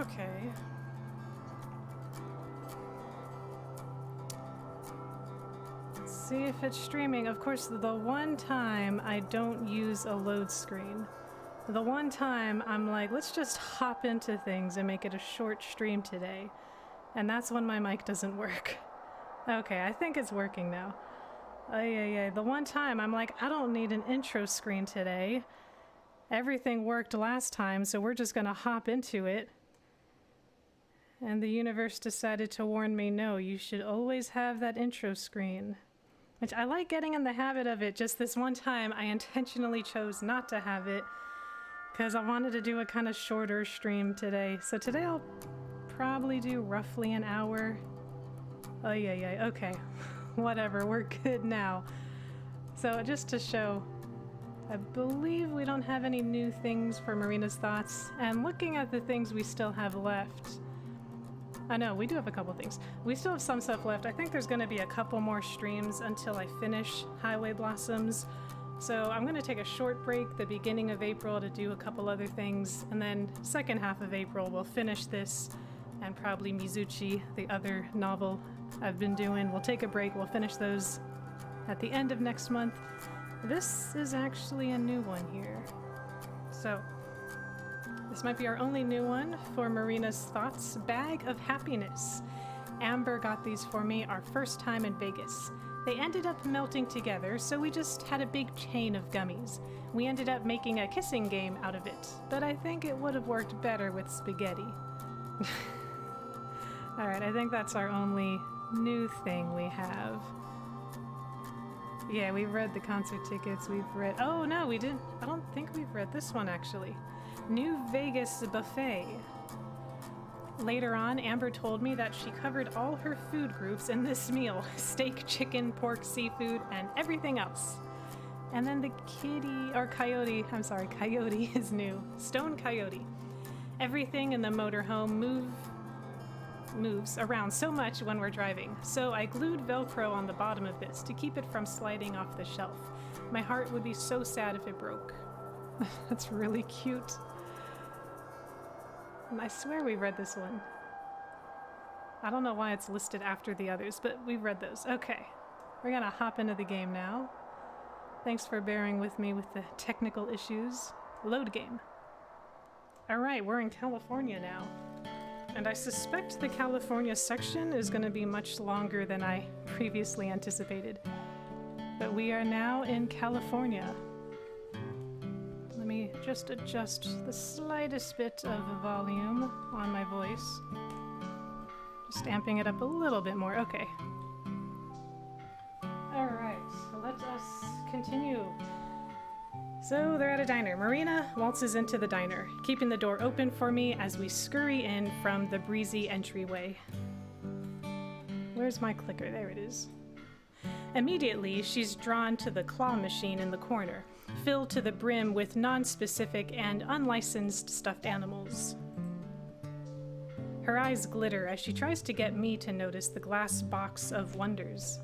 Okay. Let's see if it's streaming. Of course, the one time I don't use a load screen. The one time I'm like, let's just hop into things and make it a short stream today. And that's when my mic doesn't work. Okay, I think it's working now. Oh, yeah. The one time I'm like, I don't need an intro screen today. Everything worked last time, so we're just gonna hop into it. And the universe decided to warn me, no, you should always have that intro screen. Which I like getting in the habit of it, just this one time I intentionally chose not to have it because I wanted to do a kind of shorter stream today. So today I'll probably do roughly an hour. Oh yeah, okay. Whatever, we're good now. So just to show, I believe we don't have any new things for Marina's Thoughts, and looking at the things we still have left, I know, we do have a couple things. We still have some stuff left. I think there's going to be a couple more streams until I finish Highway Blossoms. So I'm going to take a short break the beginning of April to do a couple other things, and then second half of April we'll finish this and probably Mizuchi, the other novel I've been doing. We'll take a break, we'll finish those at the end of next month. This is actually a new one here. So this might be our only new one for Marina's Thoughts. Bag of Happiness. Amber got these for me our first time in Vegas. They ended up melting together, so we just had a big chain of gummies. We ended up making a kissing game out of it, but I think it would have worked better with spaghetti. Alright, I think that's our only new thing we have. Yeah, we've read the concert tickets, we've read... Oh, no, we didn't. I don't think we've read this one, actually. New Vegas Buffet. Later on, Amber told me that she covered all her food groups in this meal. Steak, chicken, pork, seafood, and everything else. And then the coyote is new. Stone Coyote. Everything in the motorhome moves around so much when we're driving, so I glued Velcro on the bottom of this to keep it from sliding off the shelf. My heart would be so sad if it broke. That's really cute. And I swear we read this one. I don't know why it's listed after the others, but we've read those. Okay, we're gonna hop into the game now. Thanks for bearing with me with the technical issues. Load game. Alright, we're in California now. And I suspect the California section is going to be much longer than I previously anticipated. But we are now in California. Let me just adjust the slightest bit of volume on my voice. Just amping it up a little bit more. Okay. Alright, so let us continue. So they're at a diner. Marina waltzes into the diner, keeping the door open for me as we scurry in from the breezy entryway. Where's my clicker? There it is. Immediately, she's drawn to the claw machine in the corner, filled to the brim with non-specific and unlicensed stuffed animals. Her eyes glitter as she tries to get me to notice the glass box of wonders.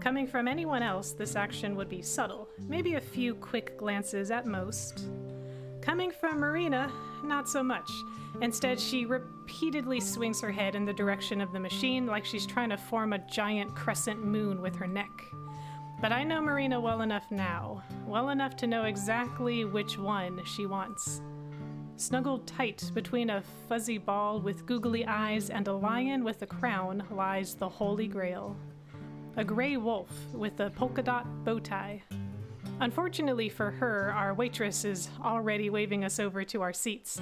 Coming from anyone else, this action would be subtle, maybe a few quick glances at most. Coming from Marina, not so much. Instead, she repeatedly swings her head in the direction of the machine like she's trying to form a giant crescent moon with her neck. But I know Marina well enough now, well enough to know exactly which one she wants. Snuggled tight between a fuzzy ball with googly eyes and a lion with a crown lies the Holy Grail. A gray wolf with a polka dot bow tie. Unfortunately for her, our waitress is already waving us over to our seats.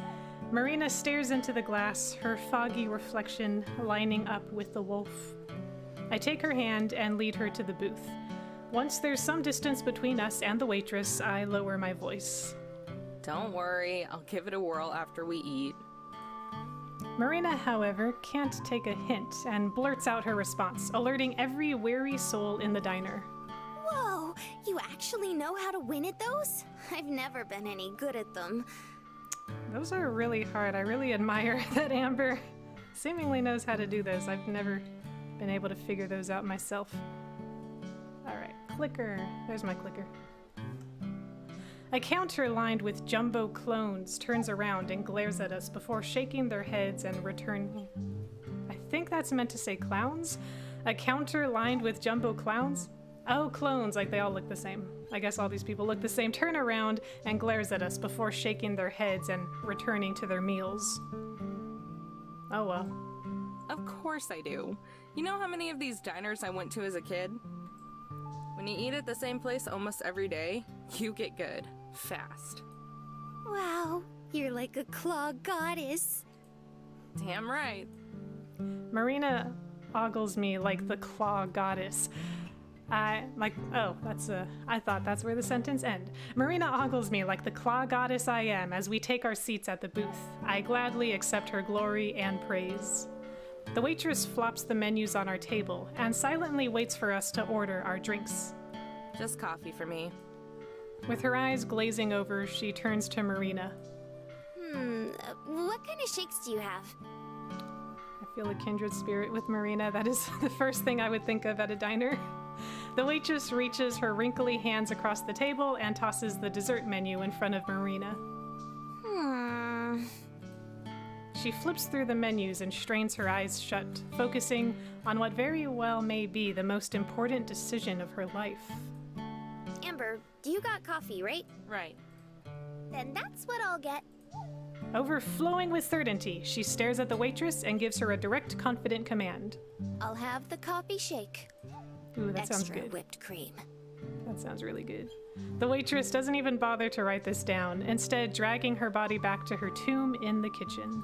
Marina stares into the glass, her foggy reflection lining up with the wolf. I take her hand and lead her to the booth. Once there's some distance between us and the waitress, I lower my voice. Don't worry, I'll give it a whirl after we eat. Marina, however, can't take a hint and blurts out her response, alerting every wary soul in the diner. Whoa, you actually know how to win at those? I've never been any good at them. Those are really hard. I really admire that Amber seemingly knows how to do those. I've never been able to figure those out myself. Alright, clicker. There's my clicker. A counter lined with jumbo clones turns around and glares at us before shaking their heads and returning. I think that's meant to say clowns? A counter lined with jumbo clowns? Oh, clones, like they all look the same. I guess all these people look the same. Turn around and glares at us before shaking their heads and returning to their meals. Oh well. Of course I do. You know how many of these diners I went to as a kid? When you eat at the same place almost every day, you get good. Fast. Wow, you're like a claw goddess. Damn right. Marina ogles me like the claw goddess. I thought that's where the sentence ended. Marina ogles me like the claw goddess I am as we take our seats at the booth. I gladly accept her glory and praise. The waitress flops the menus on our table and silently waits for us to order our drinks. Just coffee for me. With her eyes glazing over, she turns to Marina. What kind of shakes do you have? I feel a kindred spirit with Marina. That is the first thing I would think of at a diner. The waitress reaches her wrinkly hands across the table and tosses the dessert menu in front of Marina. She flips through the menus and strains her eyes shut, focusing on what very well may be the most important decision of her life. Amber, you got coffee, right? Right. Then that's what I'll get. Overflowing with certainty, she stares at the waitress and gives her a direct, confident command. I'll have the coffee shake. Ooh, that sounds Extra good. whipped cream. That sounds really good. The waitress doesn't even bother to write this down, instead dragging her body back to her tomb in the kitchen.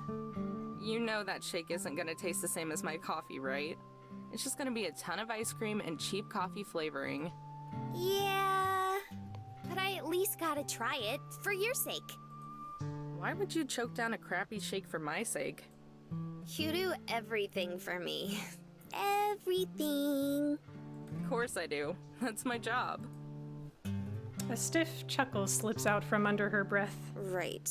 You know that shake isn't gonna taste the same as my coffee, right? It's just gonna be a ton of ice cream and cheap coffee flavoring. Yeah, but I at least gotta try it, for your sake. Why would you choke down a crappy shake for my sake? You do everything for me. Everything. Of course I do. That's my job. A stiff chuckle slips out from under her breath. Right.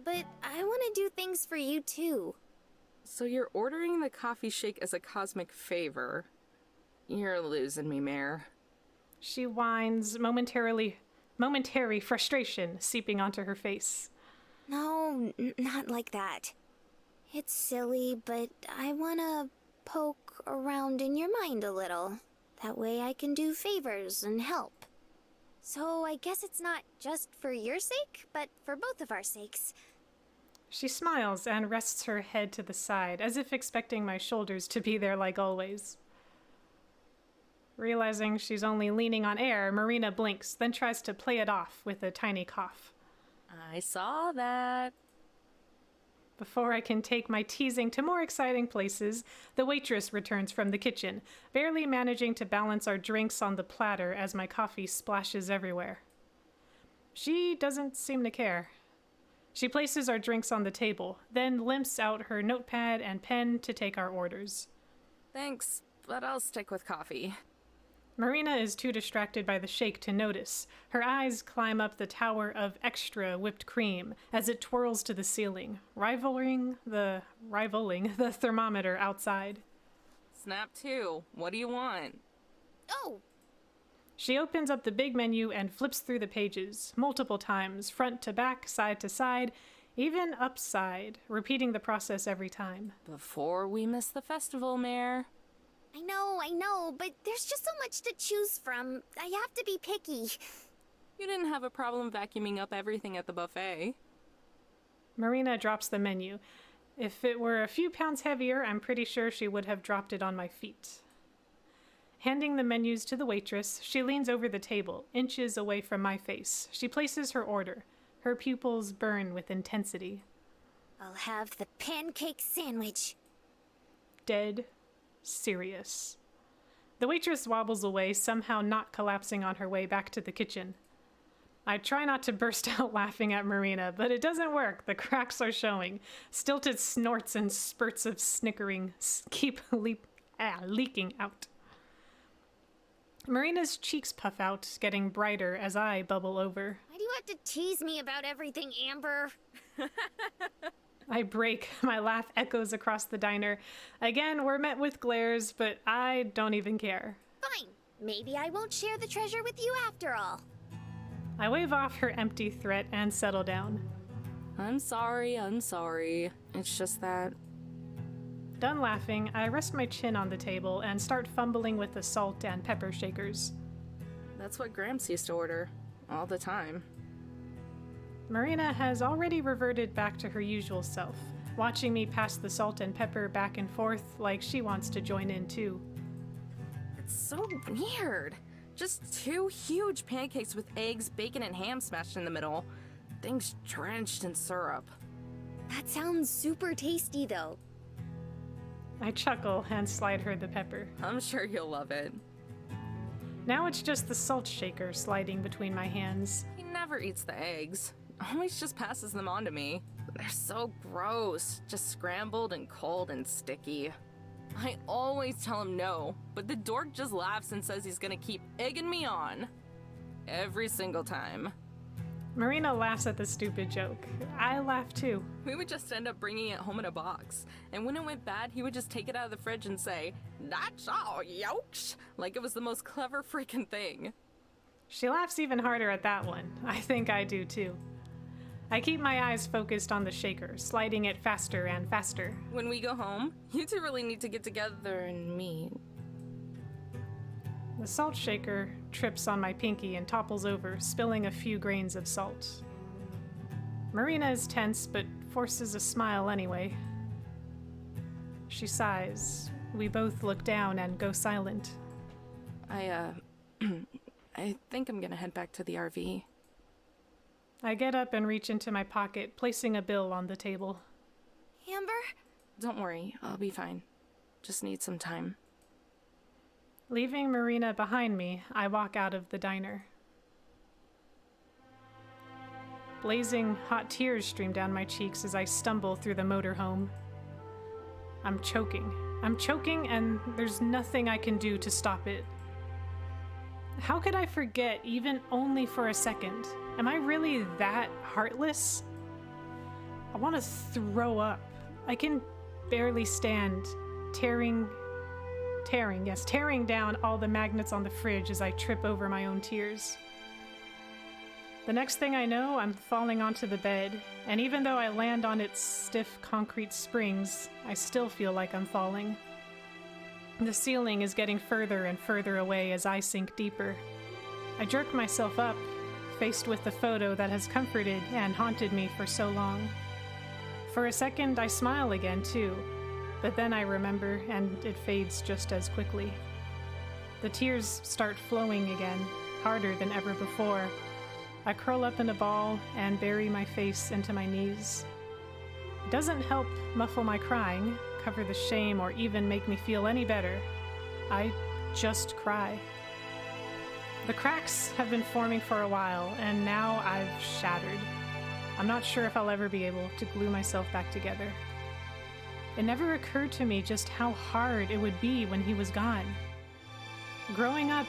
But I want to do things for you too. So you're ordering the coffee shake as a cosmic favor. You're losing me, Mare. She whines, momentary frustration seeping onto her face. No, not like that. It's silly, but I want to poke around in your mind a little. That way I can do favors and help. So I guess it's not just for your sake, but for both of our sakes. She smiles and rests her head to the side, as if expecting my shoulders to be there like always. Realizing she's only leaning on air, Marina blinks, then tries to play it off with a tiny cough. I saw that. Before I can take my teasing to more exciting places, the waitress returns from the kitchen, barely managing to balance our drinks on the platter as my coffee splashes everywhere. She doesn't seem to care. She places our drinks on the table, then limps out her notepad and pen to take our orders. Thanks, but I'll stick with coffee. Marina is too distracted by the shake to notice. Her eyes climb up the tower of extra whipped cream as it twirls to the ceiling, rivaling the thermometer outside. Snap 2. What do you want? Oh, She opens up the big menu and flips through the pages, multiple times, front to back, side to side, even upside, repeating the process every time. Before we miss the festival, Mare. I know, but there's just so much to choose from. I have to be picky. You didn't have a problem vacuuming up everything at the buffet. Marina drops the menu. If it were a few pounds heavier, I'm pretty sure she would have dropped it on my feet. Handing the menus to the waitress, she leans over the table, inches away from my face. She places her order. Her pupils burn with intensity. I'll have the pancake sandwich. Dead serious. The waitress wobbles away, somehow not collapsing on her way back to the kitchen. I try not to burst out laughing at Marina, but it doesn't work. The cracks are showing. Stilted snorts and spurts of snickering keep leaking out. Marina's cheeks puff out, getting brighter as I bubble over. Why do you have to tease me about everything, Amber? I break. My laugh echoes across the diner. Again, we're met with glares, but I don't even care. Fine. Maybe I won't share the treasure with you after all. I wave off her empty threat and settle down. I'm sorry. It's just that... Done laughing, I rest my chin on the table and start fumbling with the salt and pepper shakers. That's what Gramps used to order. All the time. Marina has already reverted back to her usual self, watching me pass the salt and pepper back and forth like she wants to join in too. It's so weird. Just 2 huge pancakes with eggs, bacon, and ham smashed in the middle. Things drenched in syrup. That sounds super tasty, though. I chuckle and slide her the pepper. I'm sure you'll love it. Now it's just the salt shaker sliding between my hands. He never eats the eggs. Always just passes them on to me. They're so gross. Just scrambled and cold and sticky. I always tell him no, but the dork just laughs and says he's gonna keep egging me on. Every single time. Marina laughs at the stupid joke. I laugh too. We would just end up bringing it home in a box. And when it went bad, he would just take it out of the fridge and say, "That's all, yokes!" Like it was the most clever freaking thing. She laughs even harder at that one. I think I do too. I keep my eyes focused on the shaker, sliding it faster and faster. When we go home, you two really need to get together and meet. The salt shaker trips on my pinky and topples over, spilling a few grains of salt. Marina is tense, but forces a smile anyway. She sighs. We both look down and go silent. I think I'm gonna head back to the RV. I get up and reach into my pocket, placing a bill on the table. Amber? Don't worry, I'll be fine. Just need some time. Leaving Marina behind me, I walk out of the diner. Blazing hot tears stream down my cheeks as I stumble through the motorhome. I'm choking, and there's nothing I can do to stop it. How could I forget, even only for a second? Am I really that heartless? I want to throw up. I can barely stand, tearing down all the magnets on the fridge as I trip over my own tears. The next thing I know, I'm falling onto the bed, and even though I land on its stiff concrete springs, I still feel like I'm falling. The ceiling is getting further and further away as I sink deeper. I jerk myself up, faced with the photo that has comforted and haunted me for so long. For a second, I smile again, too, but then I remember, and it fades just as quickly. The tears start flowing again, harder than ever before. I curl up in a ball and bury my face into my knees. It doesn't help muffle my crying, cover the shame, or even make me feel any better. I just cry. The cracks have been forming for a while, and now I've shattered. I'm not sure if I'll ever be able to glue myself back together. It never occurred to me just how hard it would be when he was gone. Growing up,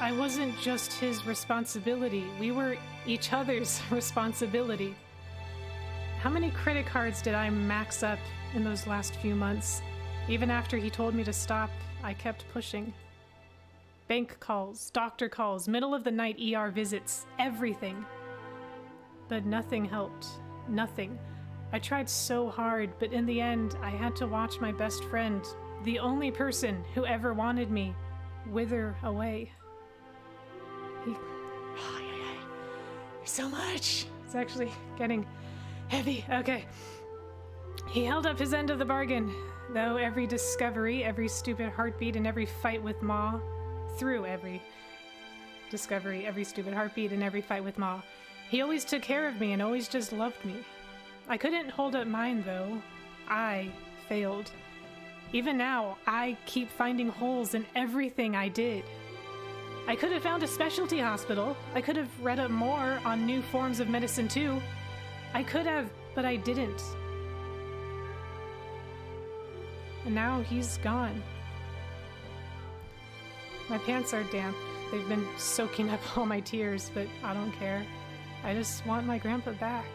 I wasn't just his responsibility. We were each other's responsibility. How many credit cards did I max up in those last few months? Even after he told me to stop, I kept pushing. Bank calls, doctor calls, middle of the night ER visits, everything. But nothing helped. Nothing. I tried so hard, but in the end, I had to watch my best friend, the only person who ever wanted me, wither away. So much. It's actually getting heavy. Okay. He held up his end of the bargain, though every discovery, every stupid heartbeat, and every fight with Ma, through every discovery, every stupid heartbeat, and every fight with Ma, he always took care of me and always just loved me. I couldn't hold up mine, though. I failed. Even now, I keep finding holes in everything I did. I could have found a specialty hospital. I could have read up more on new forms of medicine, too. I could have, but I didn't. And now he's gone. My pants are damp. They've been soaking up all my tears, but I don't care. I just want my grandpa back.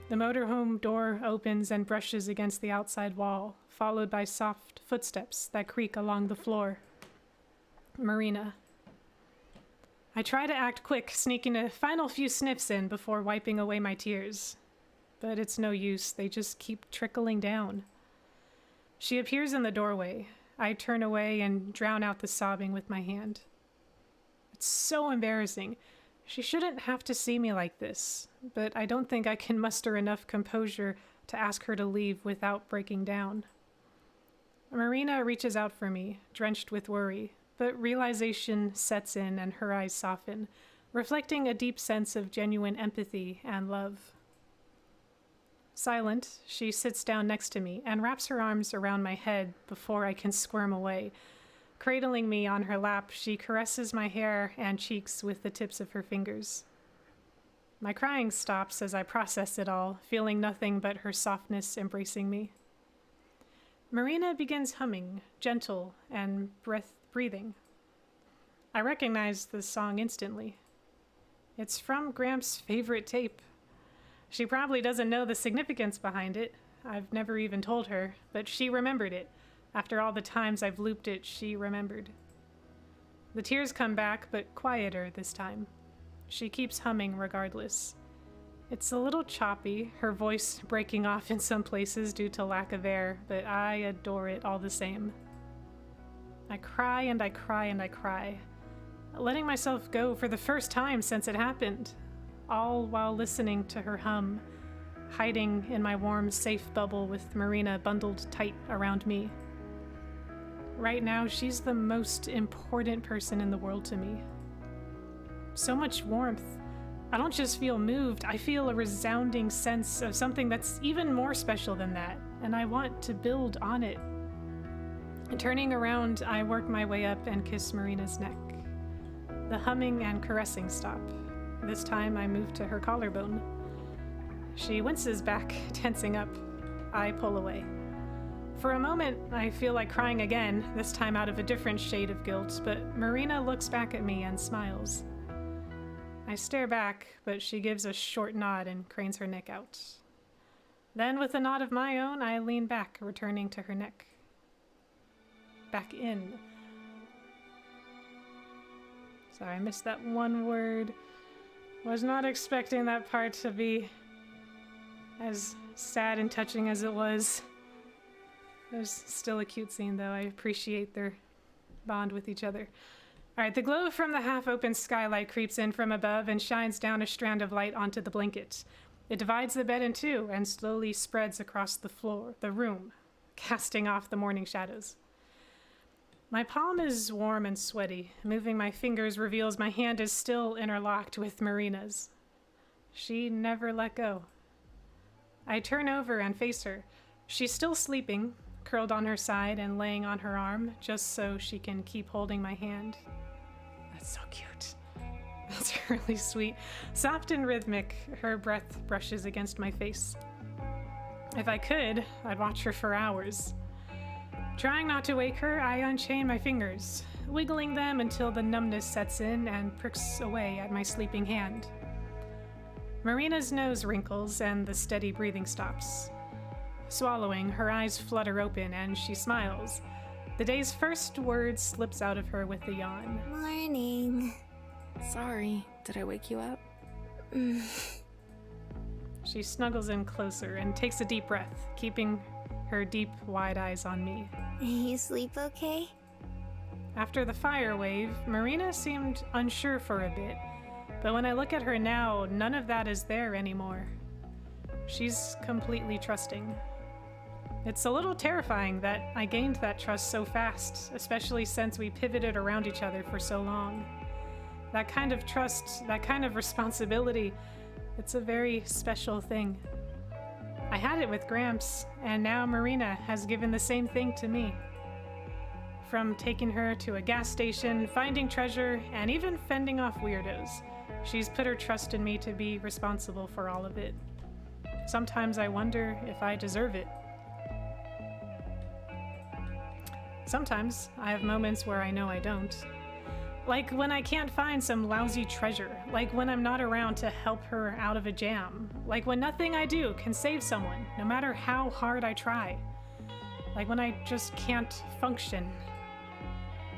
The motorhome door opens and brushes against the outside wall, followed by soft footsteps that creak along the floor. Marina. I try to act quick, sneaking a final few sniffs in before wiping away my tears. But it's no use, they just keep trickling down. She appears in the doorway. I turn away and drown out the sobbing with my hand. It's so embarrassing. She shouldn't have to see me like this, but I don't think I can muster enough composure to ask her to leave without breaking down. Marina reaches out for me, drenched with worry, but realization sets in and her eyes soften, reflecting a deep sense of genuine empathy and love. Silent, she sits down next to me and wraps her arms around my head before I can squirm away. Cradling me on her lap, she caresses my hair and cheeks with the tips of her fingers. My crying stops as I process it all, feeling nothing but her softness embracing me. Marina begins humming, gentle and breathing. I recognize the song instantly. It's from Gramps' favorite tape. She probably doesn't know the significance behind it. I've never even told her, but she remembered it. After all the times I've looped it, she remembered. The tears come back, but quieter this time. She keeps humming regardless. It's a little choppy, her voice breaking off in some places due to lack of air, but I adore it all the same. I cry and I cry and I cry, letting myself go for the first time since it happened, all while listening to her hum, hiding in my warm, safe bubble with Marina bundled tight around me. Right now, she's the most important person in the world to me. So much warmth. I don't just feel moved, I feel a resounding sense of something that's even more special than that, and I want to build on it. Turning around, I work my way up and kiss Marina's neck. The humming and caressing stop. This time I move to her collarbone. She winces back, tensing up. I pull away. For a moment, I feel like crying again, this time out of a different shade of guilt, but Marina looks back at me and smiles. I stare back, but she gives a short nod and cranes her neck out. Then, with a nod of my own, I lean back, returning to her neck. Back in. Sorry, I missed that one word. Was not expecting that part to be as sad and touching as it was. It was still a cute scene, though. I appreciate their bond with each other. All right, the glow from the half-open skylight creeps in from above and shines down a strand of light onto the blanket. It divides the bed in two and slowly spreads across the room, casting off the morning shadows. My palm is warm and sweaty. Moving my fingers reveals my hand is still interlocked with Marina's. She never let go. I turn over and face her. She's still sleeping, curled on her side and laying on her arm, just so she can keep holding my hand. That's so cute. That's really sweet. Soft and rhythmic, her breath brushes against my face. If I could, I'd watch her for hours. Trying not to wake her, I unchain my fingers, wiggling them until the numbness sets in and pricks away at my sleeping hand. Marina's nose wrinkles and the steady breathing stops. Swallowing, her eyes flutter open and she smiles. The day's first word slips out of her with a yawn. Morning. Sorry, did I wake you up? She snuggles in closer and takes a deep breath, keeping her deep, wide eyes on me. You sleep okay? After the fire wave, Marina seemed unsure for a bit, but when I look at her now, none of that is there anymore. She's completely trusting. It's a little terrifying that I gained that trust so fast, especially since we pivoted around each other for so long. That kind of trust, that kind of responsibility, it's a very special thing. I had it with Gramps, and now Marina has given the same thing to me. From taking her to a gas station, finding treasure, and even fending off weirdos, she's put her trust in me to be responsible for all of it. Sometimes I wonder if I deserve it. Sometimes I have moments where I know I don't. Like when I can't find some lousy treasure, like when I'm not around to help her out of a jam, like when nothing I do can save someone, no matter how hard I try. Like when I just can't function.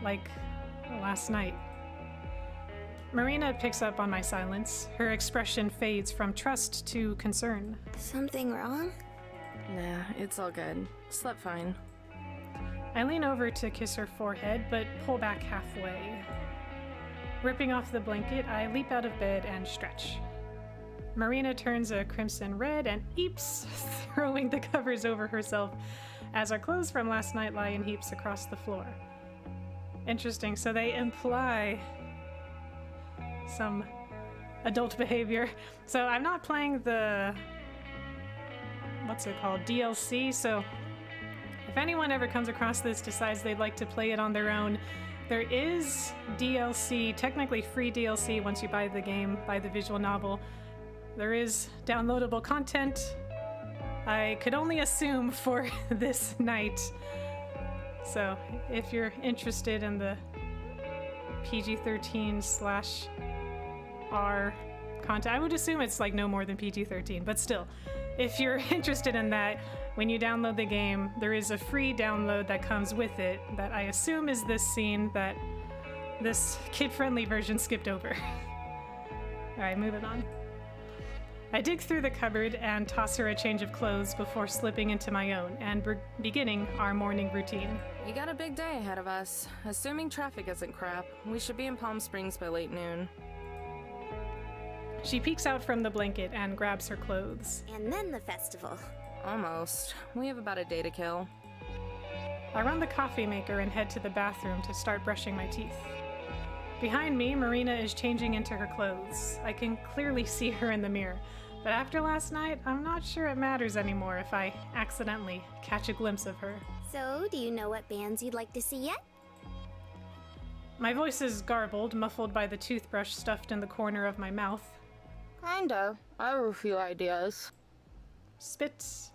Like last night. Marina picks up on my silence. Her expression fades from trust to concern. Something wrong? Nah, it's all good. Slept fine. I lean over to kiss her forehead, but pull back halfway. Ripping off the blanket, I leap out of bed and stretch. Marina turns a crimson red and eeps, throwing the covers over herself as our clothes from last night lie in heaps across the floor. Interesting, so they imply some adult behavior. So I'm not playing the, what's it called, DLC, so if anyone ever comes across this, decides they'd like to play it on their own, there is DLC, technically free DLC once you buy the game, buy the visual novel. There is downloadable content. I could only assume for this night. So if you're interested in the PG-13/R content, I would assume it's like no more than PG-13, but still, if you're interested in that, when you download the game, there is a free download that comes with it that I assume is this scene that this kid-friendly version skipped over. Alright, moving on. I dig through the cupboard and toss her a change of clothes before slipping into my own and beginning our morning routine. We got a big day ahead of us. Assuming traffic isn't crap, we should be in Palm Springs by late noon. She peeks out from the blanket and grabs her clothes. And then the festival. Almost. We have about a day to kill. I run the coffee maker and head to the bathroom to start brushing my teeth. Behind me, Marina is changing into her clothes. I can clearly see her in the mirror, but after last night, I'm not sure it matters anymore if I accidentally catch a glimpse of her. So, do you know what bands you'd like to see yet? My voice is garbled, muffled by the toothbrush stuffed in the corner of my mouth. Kinda. I have a few ideas. Spits,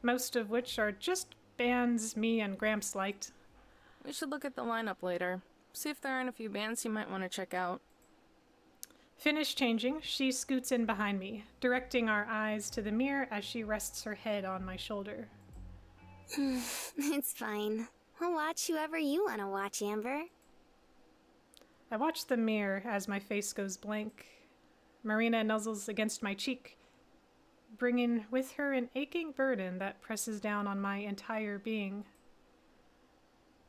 most of which are just bands me and Gramps liked. We should look at the lineup later. See if there aren't a few bands you might want to check out. Finished changing, she scoots in behind me, directing our eyes to the mirror as she rests her head on my shoulder. It's fine. I'll watch whoever you want to watch, Amber. I watch the mirror as my face goes blank. Marina nuzzles against my cheek, bringing with her an aching burden that presses down on my entire being.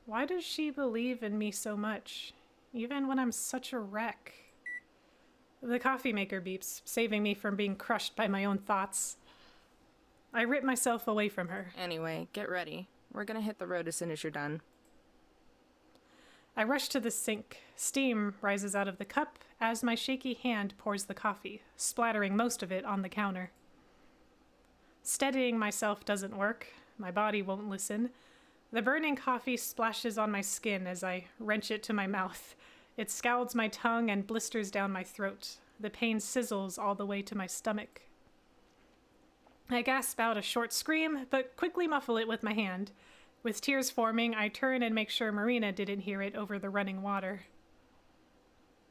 Why does she believe in me so much, even when I'm such a wreck? The coffee maker beeps, saving me from being crushed by my own thoughts. I rip myself away from her. Anyway, get ready. We're gonna hit the road as soon as you're done. I rush to the sink. Steam rises out of the cup as my shaky hand pours the coffee, splattering most of it on the counter. Steadying myself doesn't work. My body won't listen. The burning coffee splashes on my skin as I wrench it to my mouth. It scalds my tongue and blisters down my throat. The pain sizzles all the way to my stomach. I gasp out a short scream, but quickly muffle it with my hand. With tears forming, I turn and make sure Marina didn't hear it over the running water.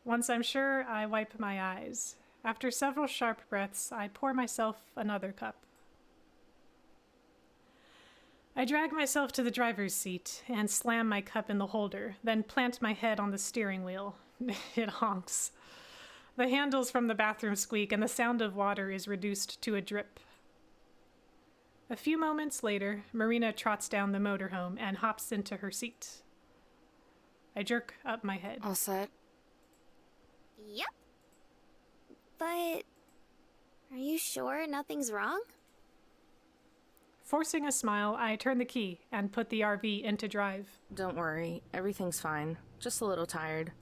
Once I'm sure, I wipe my eyes. After several sharp breaths, I pour myself another cup. I drag myself to the driver's seat and slam my cup in the holder, then plant my head on the steering wheel. It honks. The handles from the bathroom squeak and the sound of water is reduced to a drip. A few moments later, Marina trots down the motorhome and hops into her seat. I jerk up my head. All set? Yep. But are you sure nothing's wrong? Forcing a smile, I turn the key and put the RV into drive. Don't worry. Everything's fine. Just a little tired.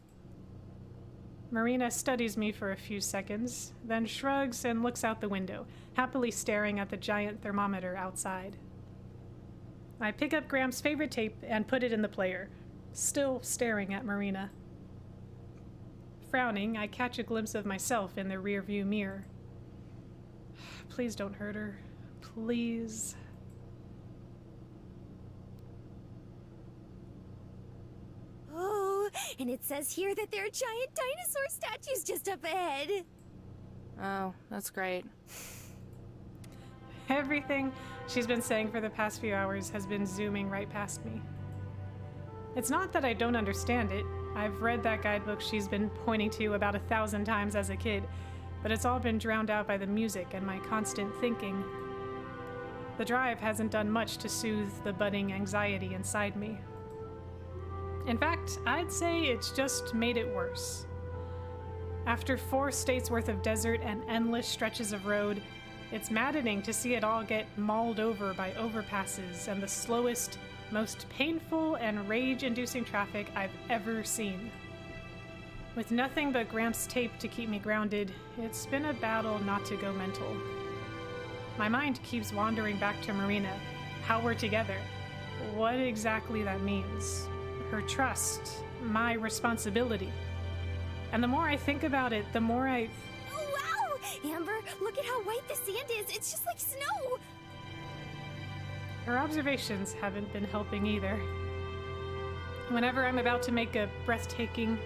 Marina studies me for a few seconds, then shrugs and looks out the window, happily staring at the giant thermometer outside. I pick up Graham's favorite tape and put it in the player, still staring at Marina. Frowning, I catch a glimpse of myself in the rearview mirror. Please don't hurt her. Please. Oh, and it says here that there are giant dinosaur statues just up ahead. Oh, that's great. Everything she's been saying for the past few hours has been zooming right past me. It's not that I don't understand it. I've read that guidebook she's been pointing to about 1,000 times as a kid, but it's all been drowned out by the music and my constant thinking. The drive hasn't done much to soothe the budding anxiety inside me. In fact, I'd say it's just made it worse. After 4 states worth of desert and endless stretches of road, it's maddening to see it all get mauled over by overpasses and the slowest, most painful and rage-inducing traffic I've ever seen. With nothing but Gramps' tape to keep me grounded, it's been a battle not to go mental. My mind keeps wandering back to Marina, how we're together, what exactly that means, her trust, my responsibility. And the more I think about it, the more I... Oh, wow! Amber, look at how white the sand is. It's just like snow. Her observations haven't been helping either. Whenever I'm about to make a breakthrough,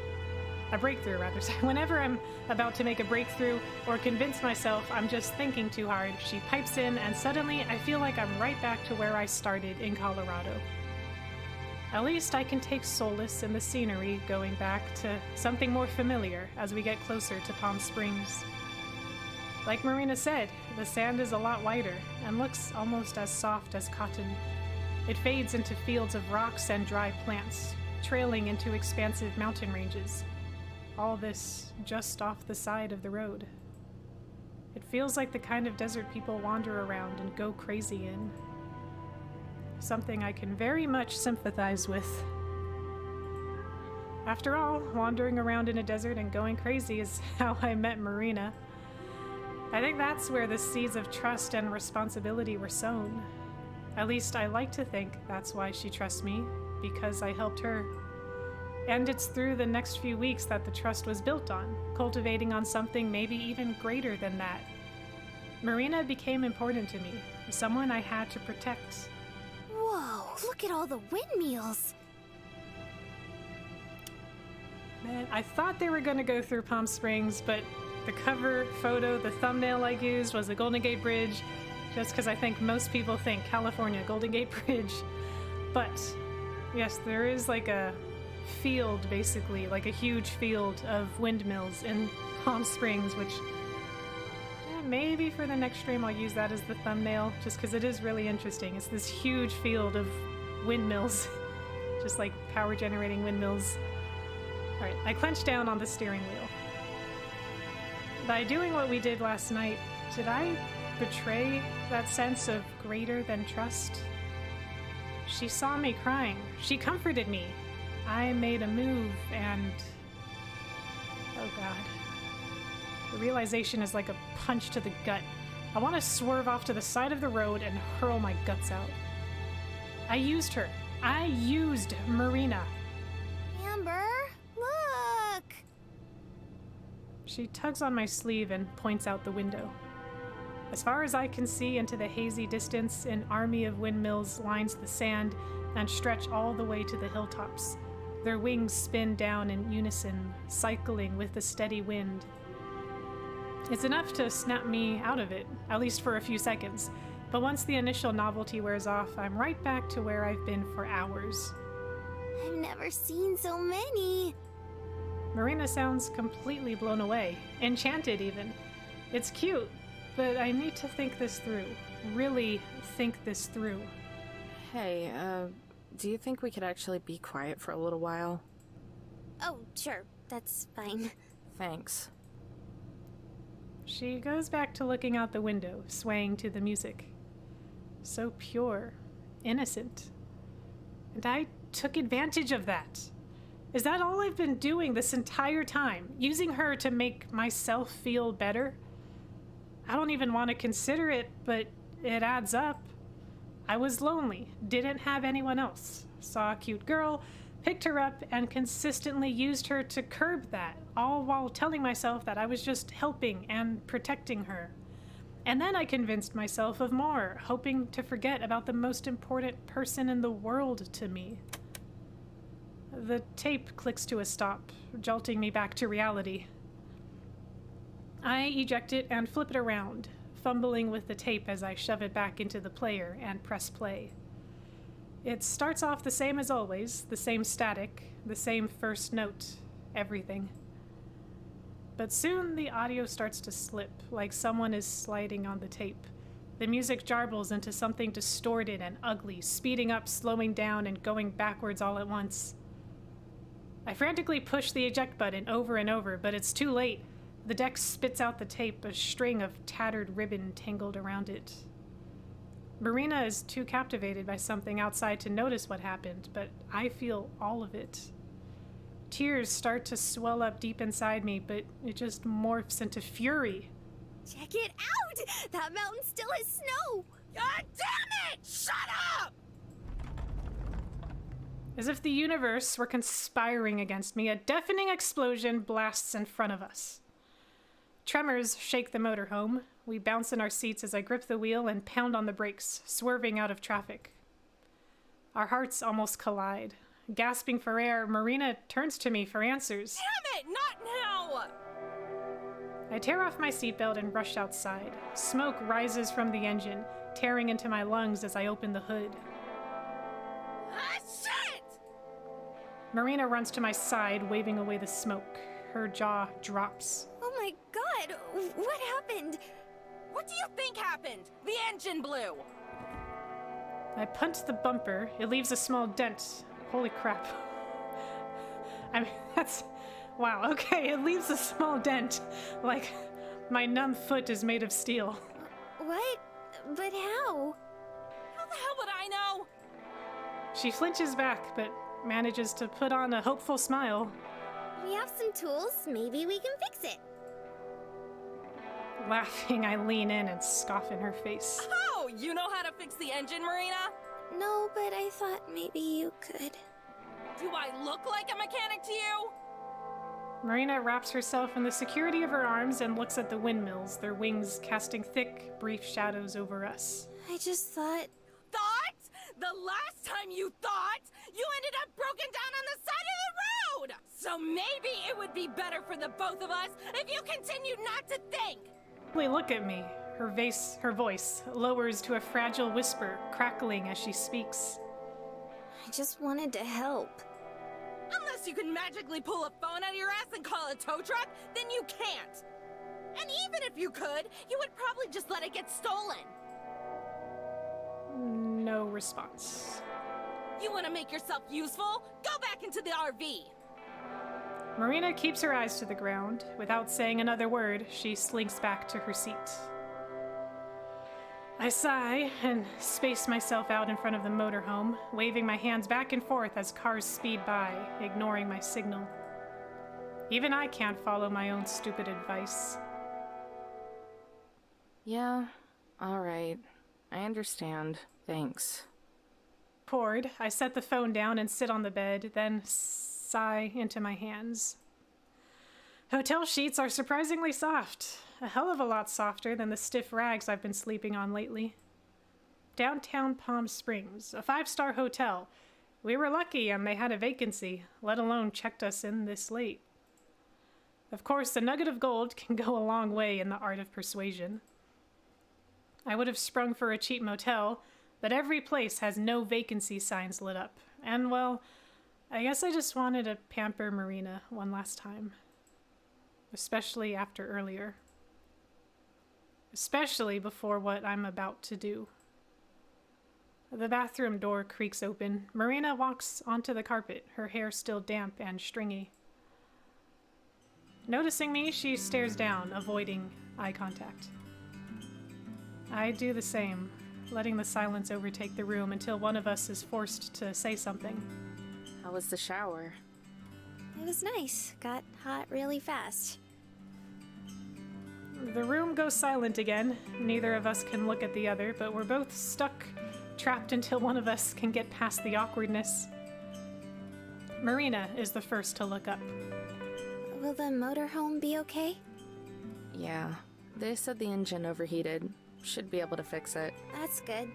whenever I'm about to make a breakthrough or convince myself I'm just thinking too hard, she pipes in and suddenly I feel like I'm right back to where I started in Colorado. At least I can take solace in the scenery going back to something more familiar as we get closer to Palm Springs. Like Marina said, the sand is a lot whiter and looks almost as soft as cotton. It fades into fields of rocks and dry plants, trailing into expansive mountain ranges. All this just off the side of the road. It feels like the kind of desert people wander around and go crazy in. Something I can very much sympathize with. After all, wandering around in a desert and going crazy is how I met Marina. I think that's where the seeds of trust and responsibility were sown. At least I like to think that's why she trusts me, because I helped her. And it's through the next few weeks that the trust was built on, cultivating on something maybe even greater than that. Marina became important to me, someone I had to protect. Whoa, look at all the windmills. Man, I thought they were going to go through Palm Springs, but the cover photo, the thumbnail I used was the Golden Gate Bridge, just because I think most people think California Golden Gate Bridge. But yes, there is like a field, basically, like a huge field of windmills in Palm Springs, which maybe for the next stream I'll use that as the thumbnail, just because it is really interesting. It's this huge field of windmills, just like power generating windmills. Alright, I clenched down on the steering wheel. By doing what we did last night, did I betray that sense of greater than trust? She saw me crying. She comforted me. I made a move and... oh god. The realization is like a punch to the gut. I want to swerve off to the side of the road and hurl my guts out. I used her. I used Marina. Amber, look! She tugs on my sleeve and points out the window. As far as I can see into the hazy distance, an army of windmills lines the sand and stretch all the way to the hilltops. Their wings spin down in unison, cycling with the steady wind. It's enough to snap me out of it, at least for a few seconds, but once the initial novelty wears off, I'm right back to where I've been for hours. I've never seen so many. Marina sounds completely blown away, enchanted even. It's cute, but I need to think this through. Really think this through. Hey, do you think we could actually be quiet for a little while? Oh, sure, that's fine. Thanks. She goes back to looking out the window, swaying to the music. So pure, innocent. And I took advantage of that. Is that all I've been doing this entire time? Using her to make myself feel better? I don't even want to consider it, but it adds up. I was lonely, didn't have anyone else. Saw a cute girl, picked her up, and consistently used her to curb that, all while telling myself that I was just helping and protecting her. And then I convinced myself of more, hoping to forget about the most important person in the world to me. The tape clicks to a stop, jolting me back to reality. I eject it and flip it around, fumbling with the tape as I shove it back into the player and press play. It starts off the same as always, the same static, the same first note, everything. But soon the audio starts to slip, like someone is sliding on the tape. The music jarbles into something distorted and ugly, speeding up, slowing down, and going backwards all at once. I frantically push the eject button over and over, but it's too late. The deck spits out the tape, a string of tattered ribbon tangled around it. Marina is too captivated by something outside to notice what happened, but I feel all of it. Tears start to swell up deep inside me, but it just morphs into fury. Check it out! That mountain still has snow! God damn it! Shut up! As if the universe were conspiring against me, a deafening explosion blasts in front of us. Tremors shake the motorhome. We bounce in our seats as I grip the wheel and pound on the brakes, swerving out of traffic. Our hearts almost collide. Gasping for air, Marina turns to me for answers. Damn it! Not now! I tear off my seatbelt and rush outside. Smoke rises from the engine, tearing into my lungs as I open the hood. Ah, shit! Marina runs to my side, waving away the smoke. Her jaw drops. Oh my god! What happened? What do you think happened? The engine blew! I punt the bumper. It leaves a small dent. Holy crap. I mean, that's... Wow, okay, it leaves a small dent. Like, my numb foot is made of steel. What? But how? How the hell would I know? She flinches back, but manages to put on a hopeful smile. We have some tools. Maybe we can fix it. Laughing, I lean in and scoff in her face. Oh, you know how to fix the engine, Marina? No, but I thought maybe you could. Do I look like a mechanic to you? Marina wraps herself in the security of her arms and looks at the windmills, their wings casting thick, brief shadows over us. I just thought... Thought? The last time you thought, you ended up broken down on the side of the road! So maybe it would be better for the both of us if you continued not to think! Look at me. Her voice lowers to a fragile whisper, crackling as she speaks. I just wanted to help. Unless you can magically pull a phone out of your ass and call a tow truck, then you can't. And even if you could, you would probably just let it get stolen. No response. You want to make yourself useful? Go back into the RV. Marina keeps her eyes to the ground. Without saying another word, she slinks back to her seat. I sigh and space myself out in front of the motorhome, waving my hands back and forth as cars speed by, ignoring my signal. Even I can't follow my own stupid advice. Yeah, all right. I understand. Thanks. Bored, I set the phone down and sit on the bed, then sigh into my hands. Hotel sheets are surprisingly soft. A hell of a lot softer than the stiff rags I've been sleeping on lately. Downtown Palm Springs, a 5-star hotel. We were lucky and they had a vacancy, let alone checked us in this late. Of course, a nugget of gold can go a long way in the art of persuasion. I would have sprung for a cheap motel, but every place has no vacancy signs lit up. And, well, I guess I just wanted to pamper Marina one last time. Especially after earlier. Especially before what I'm about to do. The bathroom door creaks open. Marina walks onto the carpet, her hair still damp and stringy. Noticing me, she stares down, avoiding eye contact. I do the same, letting the silence overtake the room until one of us is forced to say something. How was the shower? It was nice. Got hot really fast. The room goes silent again. Neither of us can look at the other, but we're both stuck, trapped until one of us can get past the awkwardness. Marina is the first to look up. Will the motorhome be okay? Yeah. They said the engine overheated. Should be able to fix it. That's good.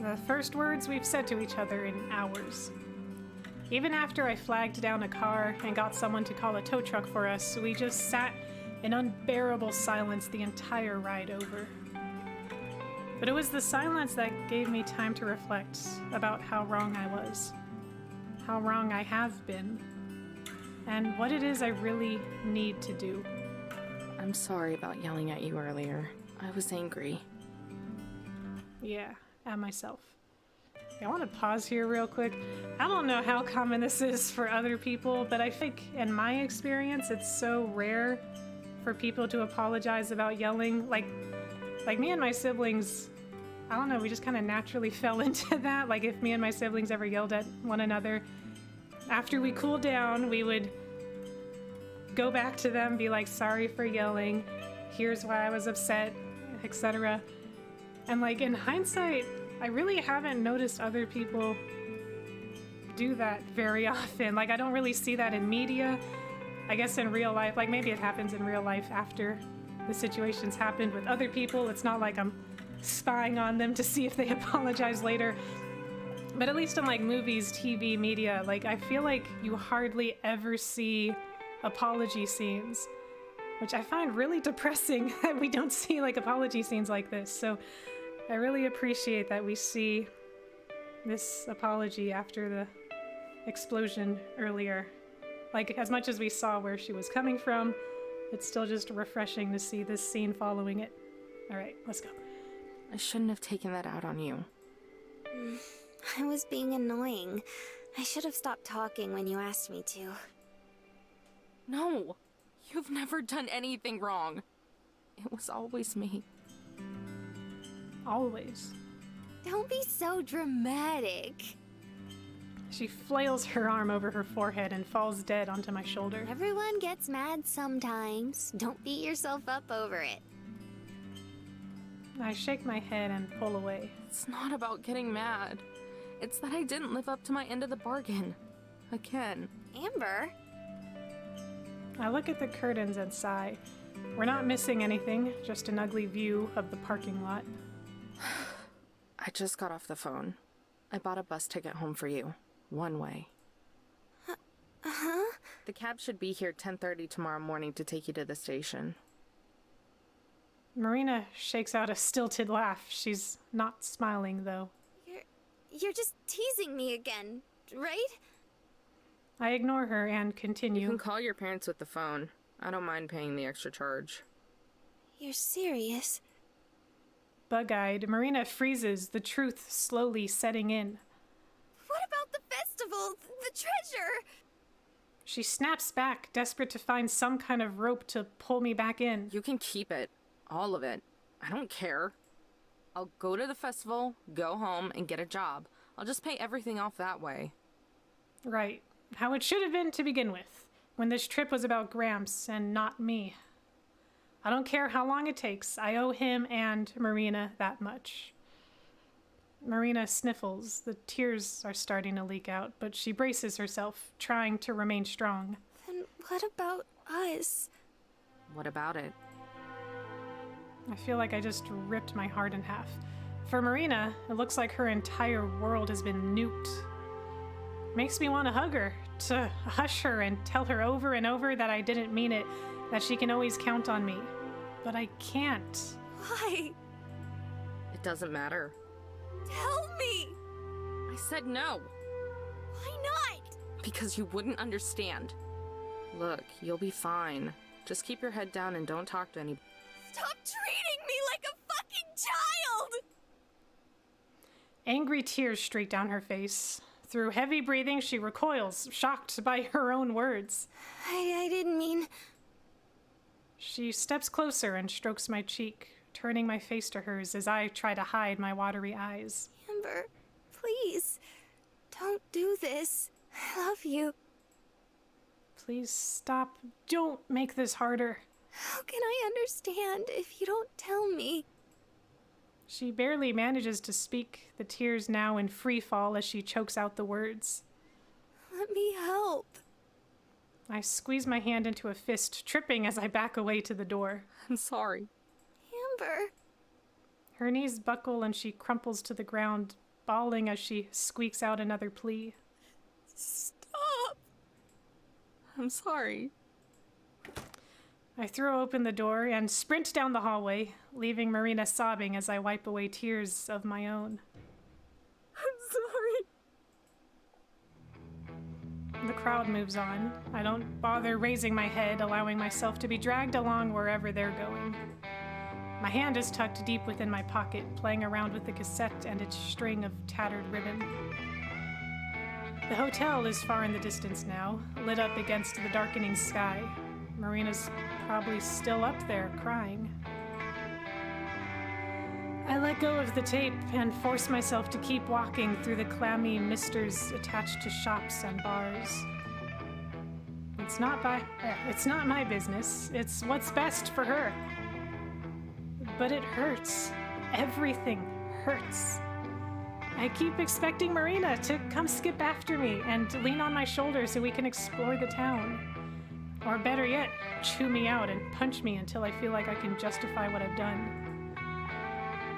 The first words we've said to each other in hours. Even after I flagged down a car and got someone to call a tow truck for us, we just sat in unbearable silence the entire ride over. But it was the silence that gave me time to reflect about how wrong I was, how wrong I have been, and what it is I really need to do. I'm sorry about yelling at you earlier. I was angry. Yeah, at myself. I want to pause here real quick. I don't know how common this is for other people, but I think in my experience, it's so rare for people to apologize about yelling. Like me and my siblings, I don't know, we just kind of naturally fell into that. Like if me and my siblings ever yelled at one another, after we cooled down, we would go back to them, be like, sorry for yelling, here's why I was upset, etc. And like in hindsight, I really haven't noticed other people do that very often. Like I don't really see that in media. I guess in real life, like maybe it happens in real life after the situation's happened with other people. It's not like I'm spying on them to see if they apologize later. But at least in like movies, TV, media, like I feel like you hardly ever see apology scenes, which I find really depressing that we don't see like apology scenes like this. So I really appreciate that we see this apology after the explosion earlier. Like, as much as we saw where she was coming from, it's still just refreshing to see this scene following it. Alright, let's go. I shouldn't have taken that out on you. I was being annoying. I should have stopped talking when you asked me to. No! You've never done anything wrong. It was always me. Always. Don't be so dramatic. She flails her arm over her forehead and falls dead onto my shoulder. Everyone gets mad sometimes. Don't beat yourself up over it. I shake my head and pull away. It's not about getting mad. It's that I didn't live up to my end of the bargain. Again. Amber? I look at the curtains and sigh. We're not missing anything, just an ugly view of the parking lot. I just got off the phone. I bought a bus ticket home for you. One way. Uh-huh? The cab should be here 10:30 tomorrow morning to take you to the station. Marina shakes out a stilted laugh. She's not smiling, though. You're just teasing me again, right? I ignore her and continue. You can call your parents with the phone. I don't mind paying the extra charge. You're serious? Bug-eyed, Marina freezes, the truth slowly setting in. What about the festival? The treasure? She snaps back, desperate to find some kind of rope to pull me back in. You can keep it. All of it. I don't care. I'll go to the festival, go home, and get a job. I'll just pay everything off that way. Right. How it should have been to begin with, when this trip was about Gramps and not me. I don't care how long it takes. I owe him and Marina that much. Marina sniffles. The tears are starting to leak out, but she braces herself, trying to remain strong. Then what about us? What about it? I feel like I just ripped my heart in half. For Marina, it looks like her entire world has been nuked. Makes me want to hug her, to hush her and tell her over and over that I didn't mean it, that she can always count on me. But I can't. Why? It doesn't matter. Tell me! I said no. Why not? Because you wouldn't understand. Look, you'll be fine. Just keep your head down and don't talk to anybody. Stop treating me like a fucking child! Angry tears streak down her face. Through heavy breathing, she recoils, shocked by her own words. I didn't mean... She steps closer and strokes my cheek, turning my face to hers as I try to hide my watery eyes. Amber, please, don't do this. I love you. Please stop. Don't make this harder. How can I understand if you don't tell me? She barely manages to speak, the tears now in free fall as she chokes out the words. Let me help. I squeeze my hand into a fist, tripping as I back away to the door. I'm sorry. Amber. Her knees buckle and she crumples to the ground, bawling as she squeaks out another plea. Stop. I'm sorry. I throw open the door and sprint down the hallway, leaving Marina sobbing as I wipe away tears of my own. I'm sorry. The crowd moves on. I don't bother raising my head, allowing myself to be dragged along wherever they're going. My hand is tucked deep within my pocket, playing around with the cassette and its string of tattered ribbon. The hotel is far in the distance now, lit up against the darkening sky. Marina's probably still up there, crying. I let go of the tape and force myself to keep walking through the clammy misters attached to shops and bars. It's not my business. It's what's best for her. But it hurts. Everything hurts. I keep expecting Marina to come skip after me and lean on my shoulder so we can explore the town. Or better yet, chew me out and punch me until I feel like I can justify what I've done.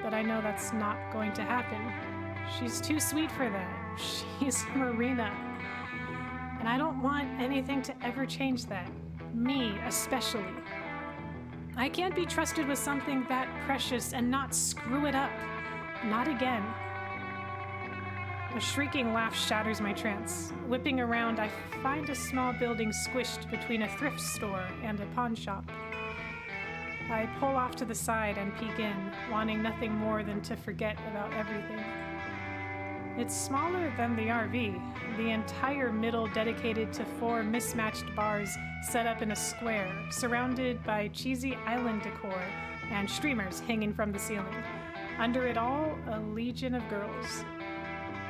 But I know that's not going to happen. She's too sweet for that. She's Marina. And I don't want anything to ever change that. Me, especially. I can't be trusted with something that precious and not screw it up. Not again. A shrieking laugh shatters my trance. Whipping around, I find a small building squished between a thrift store and a pawn shop. I pull off to the side and peek in, wanting nothing more than to forget about everything. It's smaller than the RV, the entire middle dedicated to 4 mismatched bars set up in a square, surrounded by cheesy island decor and streamers hanging from the ceiling. Under it all, a legion of girls.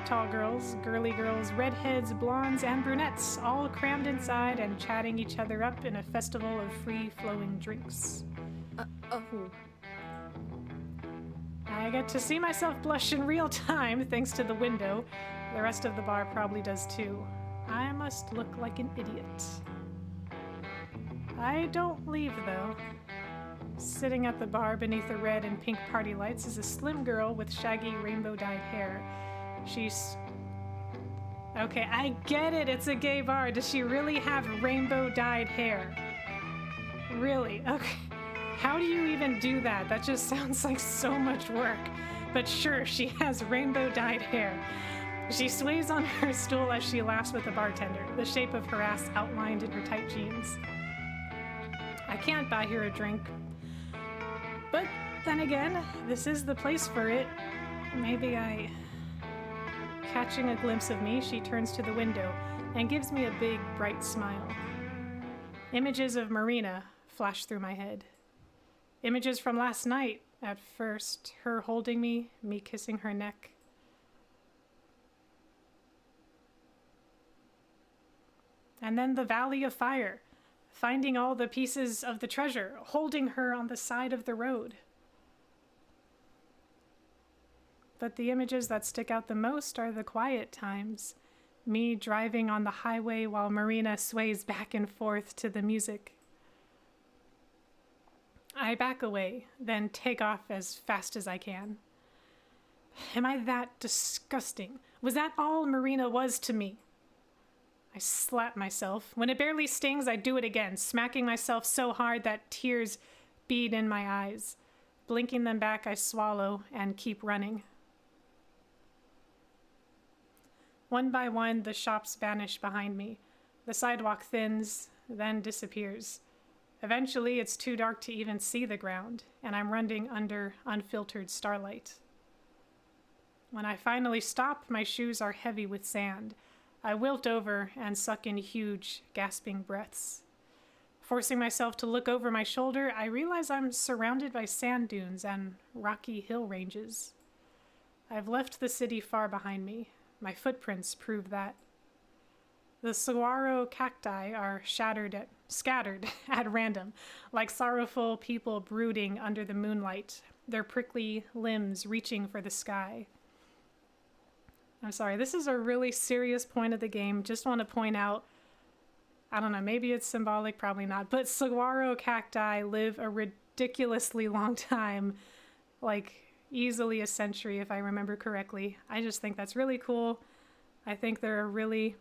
Tall girls, girly girls, redheads, blondes, and brunettes, all crammed inside and chatting each other up in a festival of free-flowing drinks. I get to see myself blush in real time thanks to the window. The rest of the bar probably does too. I must look like an idiot. I don't leave, though. Sitting at the bar beneath the red and pink party lights is a slim girl with shaggy rainbow-dyed hair. She's... Okay, I get it, it's a gay bar. Does she really have rainbow-dyed hair? Really? Okay. How do you even do that? That just sounds like so much work. But sure, she has rainbow-dyed hair. She sways on her stool as she laughs with the bartender, the shape of her ass outlined in her tight jeans. I can't buy her a drink. But then again, this is the place for it. Maybe I... Catching a glimpse of me, she turns to the window and gives me a big, bright smile. Images of Marina flash through my head. Images from last night, at first, her holding me kissing her neck. And then the Valley of Fire, finding all the pieces of the treasure, holding her on the side of the road. But the images that stick out the most are the quiet times. Me driving on the highway while Marina sways back and forth to the music. I back away, then take off as fast as I can. Am I that disgusting? Was that all Marina was to me? I slap myself. When it barely stings, I do it again, smacking myself so hard that tears bead in my eyes. Blinking them back, I swallow and keep running. One by one, the shops vanish behind me. The sidewalk thins, then disappears. Eventually, it's too dark to even see the ground, and I'm running under unfiltered starlight. When I finally stop, my shoes are heavy with sand. I wilt over and suck in huge, gasping breaths. Forcing myself to look over my shoulder, I realize I'm surrounded by sand dunes and rocky hill ranges. I've left the city far behind me. My footprints prove that. The saguaro cacti are scattered at random, like sorrowful people brooding under the moonlight, their prickly limbs reaching for the sky. I'm sorry, this is a really serious point of the game. Just want to point out, I don't know, maybe it's symbolic, probably not, but saguaro cacti live a ridiculously long time, like easily a century if I remember correctly. I just think that's really cool. I think they're a really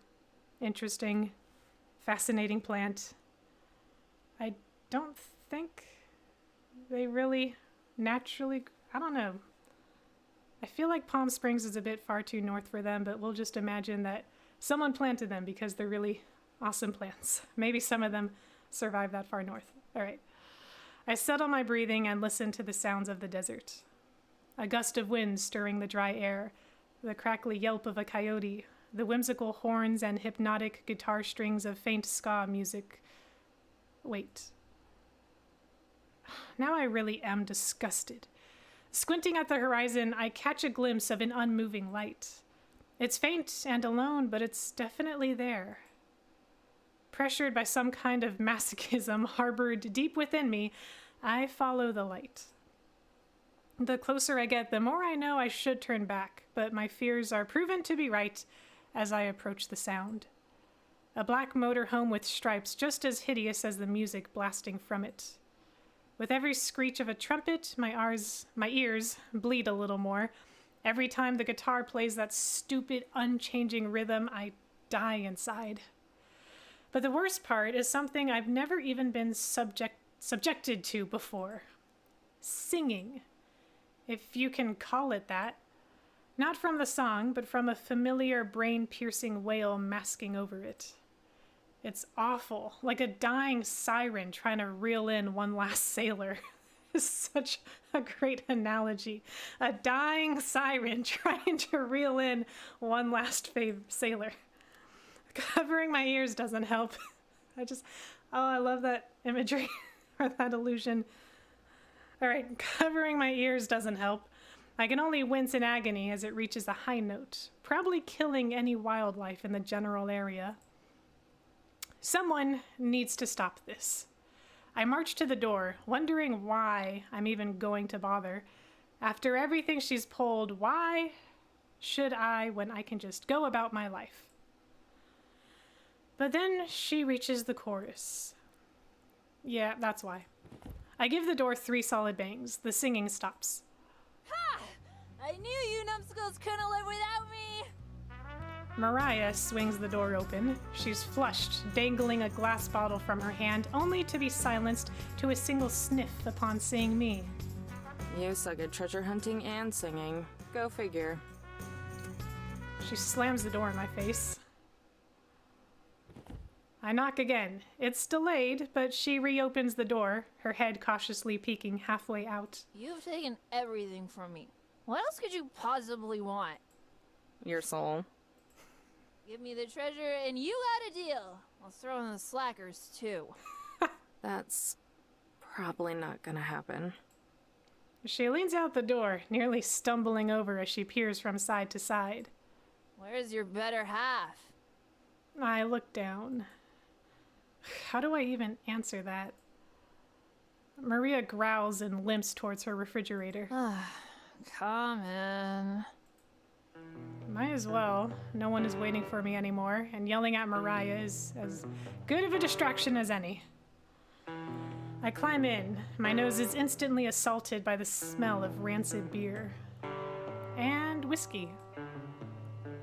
interesting, fascinating plant. I don't think they really naturally... I don't know. I feel like Palm Springs is a bit far too north for them, but we'll just imagine that someone planted them because they're really awesome plants. Maybe some of them survive that far north. All right. I settle my breathing and listen to the sounds of the desert. A gust of wind stirring the dry air, the crackly yelp of a coyote, the whimsical horns and hypnotic guitar strings of faint ska music. Wait. Now I really am disgusted. Squinting at the horizon, I catch a glimpse of an unmoving light. It's faint and alone, but it's definitely there. Pressured by some kind of masochism harbored deep within me, I follow the light. The closer I get, the more I know I should turn back, but my fears are proven to be right as I approach the sound. A black motorhome with stripes just as hideous as the music blasting from it. With every screech of a trumpet, my ears bleed a little more. Every time the guitar plays that stupid, unchanging rhythm, I die inside. But the worst part is something I've never even been subjected to before. Singing. If you can call it that. Not from the song, but from a familiar brain-piercing wail masking over it. It's awful, like a dying siren trying to reel in one last sailor. It's such a great analogy. A dying siren trying to reel in one last sailor. Covering my ears doesn't help. I love that imagery or that illusion. All right, covering my ears doesn't help. I can only wince in agony as it reaches a high note, probably killing any wildlife in the general area. Someone needs to stop this. I march to the door, wondering why I'm even going to bother. After everything she's pulled, why should I when I can just go about my life? But then she reaches the chorus. Yeah, that's why. I give the door 3 solid bangs. The singing stops. Ha! I knew you numbskulls couldn't live without me! Mariah swings the door open. She's flushed, dangling a glass bottle from her hand, only to be silenced to a single sniff upon seeing me. You suck at treasure hunting and singing. Go figure. She slams the door in my face. I knock again. It's delayed, but she reopens the door, her head cautiously peeking halfway out. You've taken everything from me. What else could you possibly want? Your soul. Give me the treasure and you got a deal. I'll throw in the slackers too. That's probably not gonna happen. She leans out the door, nearly stumbling over as she peers from side to side. Where's your better half? I look down. How do I even answer that? Maria growls and limps towards her refrigerator. Come in. Might as well. No one is waiting for me anymore, and yelling at Mariah is as good of a distraction as any. I climb in. My nose is instantly assaulted by the smell of rancid beer. And whiskey.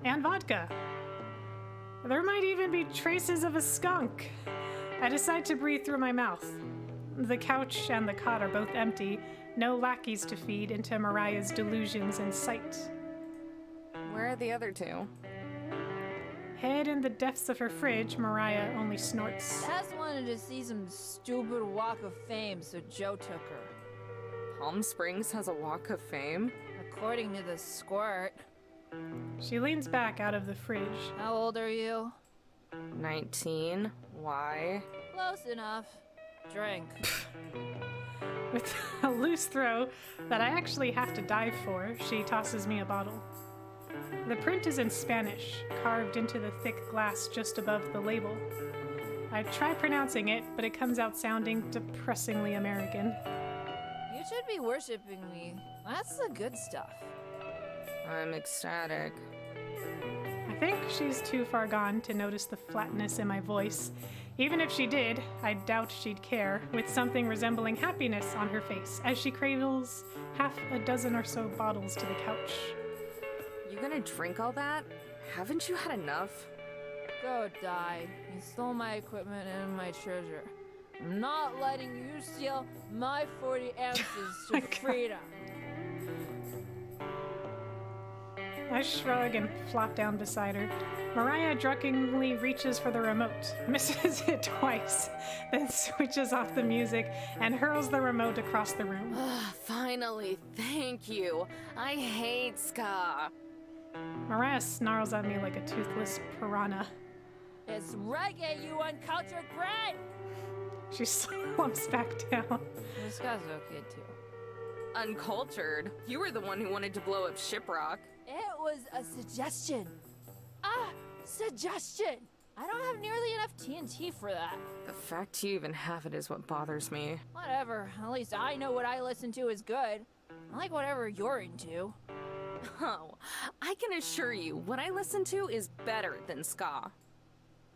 And vodka. There might even be traces of a skunk. I decide to breathe through my mouth. The couch and the cot are both empty, no lackeys to feed into Mariah's delusions in sight. Where are the other 2? Head in the depths of her fridge, Mariah only snorts. Tess wanted to see some stupid walk of fame, so Joe took her. Palm Springs has a walk of fame? According to the squirt. She leans back out of the fridge. How old are you? 19. Why? Close enough. Drink. With a loose throw that I actually have to dive for, she tosses me a bottle. The print is in Spanish, carved into the thick glass just above the label. I try pronouncing it, but it comes out sounding depressingly American. You should be worshipping me. That's the good stuff. I'm ecstatic. I think she's too far gone to notice the flatness in my voice. Even if she did, I doubt she'd care, with something resembling happiness on her face as she cradles half a dozen or so bottles to the couch. You gonna drink all that? Haven't you had enough? Go die. You stole my equipment and my treasure. I'm not letting you steal my 40 ounces to freedom. I shrug and flop down beside her. Mariah drunkenly reaches for the remote, misses it twice, then switches off the music and hurls the remote across the room. Finally, thank you. I hate ska. Mariah snarls at me like a toothless piranha. It's reggae, you uncultured brat! She slumps back down. This guy's okay too. Uncultured? You were the one who wanted to blow up Shiprock. It was a suggestion. Suggestion! I don't have nearly enough TNT for that. The fact you even have it is what bothers me. Whatever, at least I know what I listen to is good. I like whatever you're into. Oh, I can assure you, what I listen to is better than ska.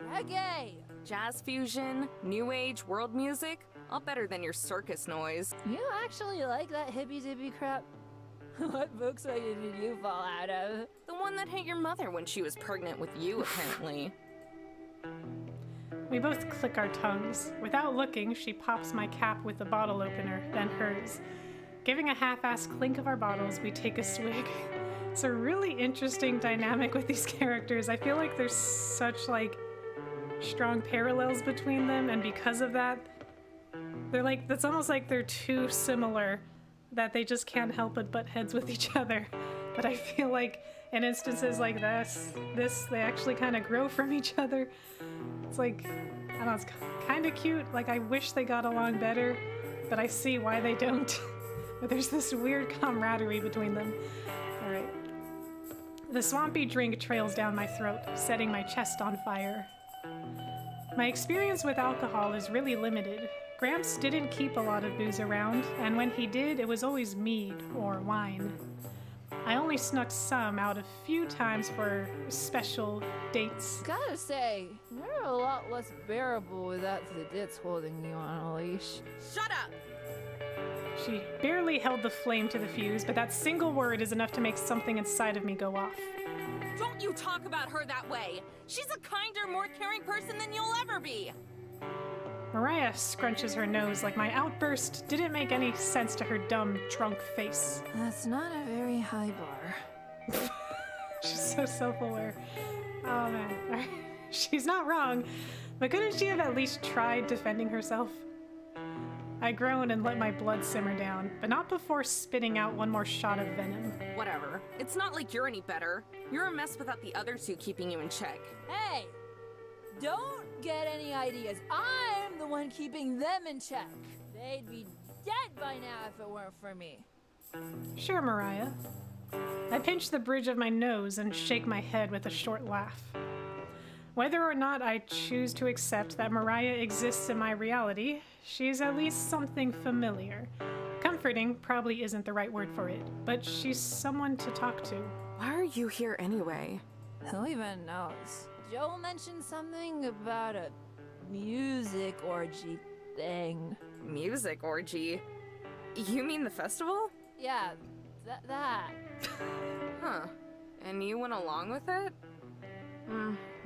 Reggae! Jazz fusion, new age, world music, all better than your circus noise. You actually like that hippy-dippy crap? What Volkswagen did you fall out of? The one that hit your mother when she was pregnant with you, apparently. We both click our tongues. Without looking, she pops my cap with the bottle opener, then hers. Giving a half-assed clink of our bottles, we take a swig. It's a really interesting dynamic with these characters. I feel like there's such, like, strong parallels between them, and because of that, they're like, it's almost like they're too similar that they just can't help but butt heads with each other. But I feel like in instances like this, they actually kind of grow from each other. It's like, I don't know, it's kind of cute. Like, I wish they got along better, but I see why they don't. But there's this weird camaraderie between them. All right. The swampy drink trails down my throat, setting my chest on fire. My experience with alcohol is really limited. Gramps didn't keep a lot of booze around, and when he did, it was always mead or wine. I only snuck some out a few times for special dates. Gotta say, you're a lot less bearable without the dits holding you on a leash. Shut up! She barely held the flame to the fuse, but that single word is enough to make something inside of me go off. Don't you talk about her that way! She's a kinder, more caring person than you'll ever be! Mariah scrunches her nose like my outburst didn't make any sense to her dumb, drunk face. That's not a very high bar. She's so self-aware. Oh man. She's not wrong, but couldn't she have at least tried defending herself? I groan and let my blood simmer down, but not before spitting out one more shot of venom. Whatever. It's not like you're any better. You're a mess without the other two keeping you in check. Hey! Don't get any ideas. I'm the one keeping them in check. They'd be dead by now if it weren't for me. Sure, Mariah. I pinch the bridge of my nose and shake my head with a short laugh. Whether or not I choose to accept that Mariah exists in my reality, she's at least something familiar. Comforting probably isn't the right word for it, but she's someone to talk to. Why are you here anyway? Who even knows? Joel mentioned something about a music orgy thing. Music orgy? You mean the festival? Yeah, that. Huh. And you went along with it?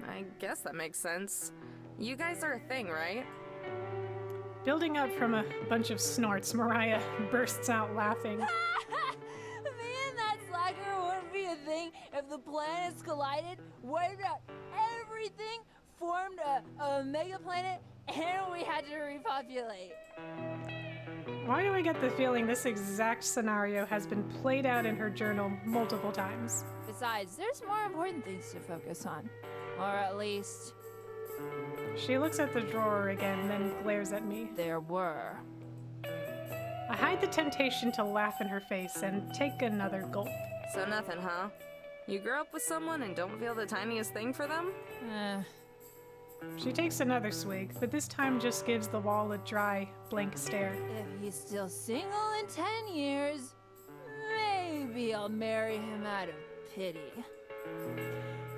I guess that makes sense. You guys are a thing, right? Building up from a bunch of snorts, Mariah bursts out laughing. Me and that slacker wouldn't be a thing if the planets collided, wiped out everything, formed a mega planet, and we had to repopulate. Why do I get the feeling this exact scenario has been played out in her journal multiple times? Besides, there's more important things to focus on. Or at least, She looks at the drawer again, then glares at me. there were. I hide the temptation to laugh in her face and take another gulp. So nothing, huh? You grow up with someone and don't feel the tiniest thing for them? She takes another swig, but this time just gives the wall a dry, blank stare. If he's still single in 10 years, maybe I'll marry him out of pity.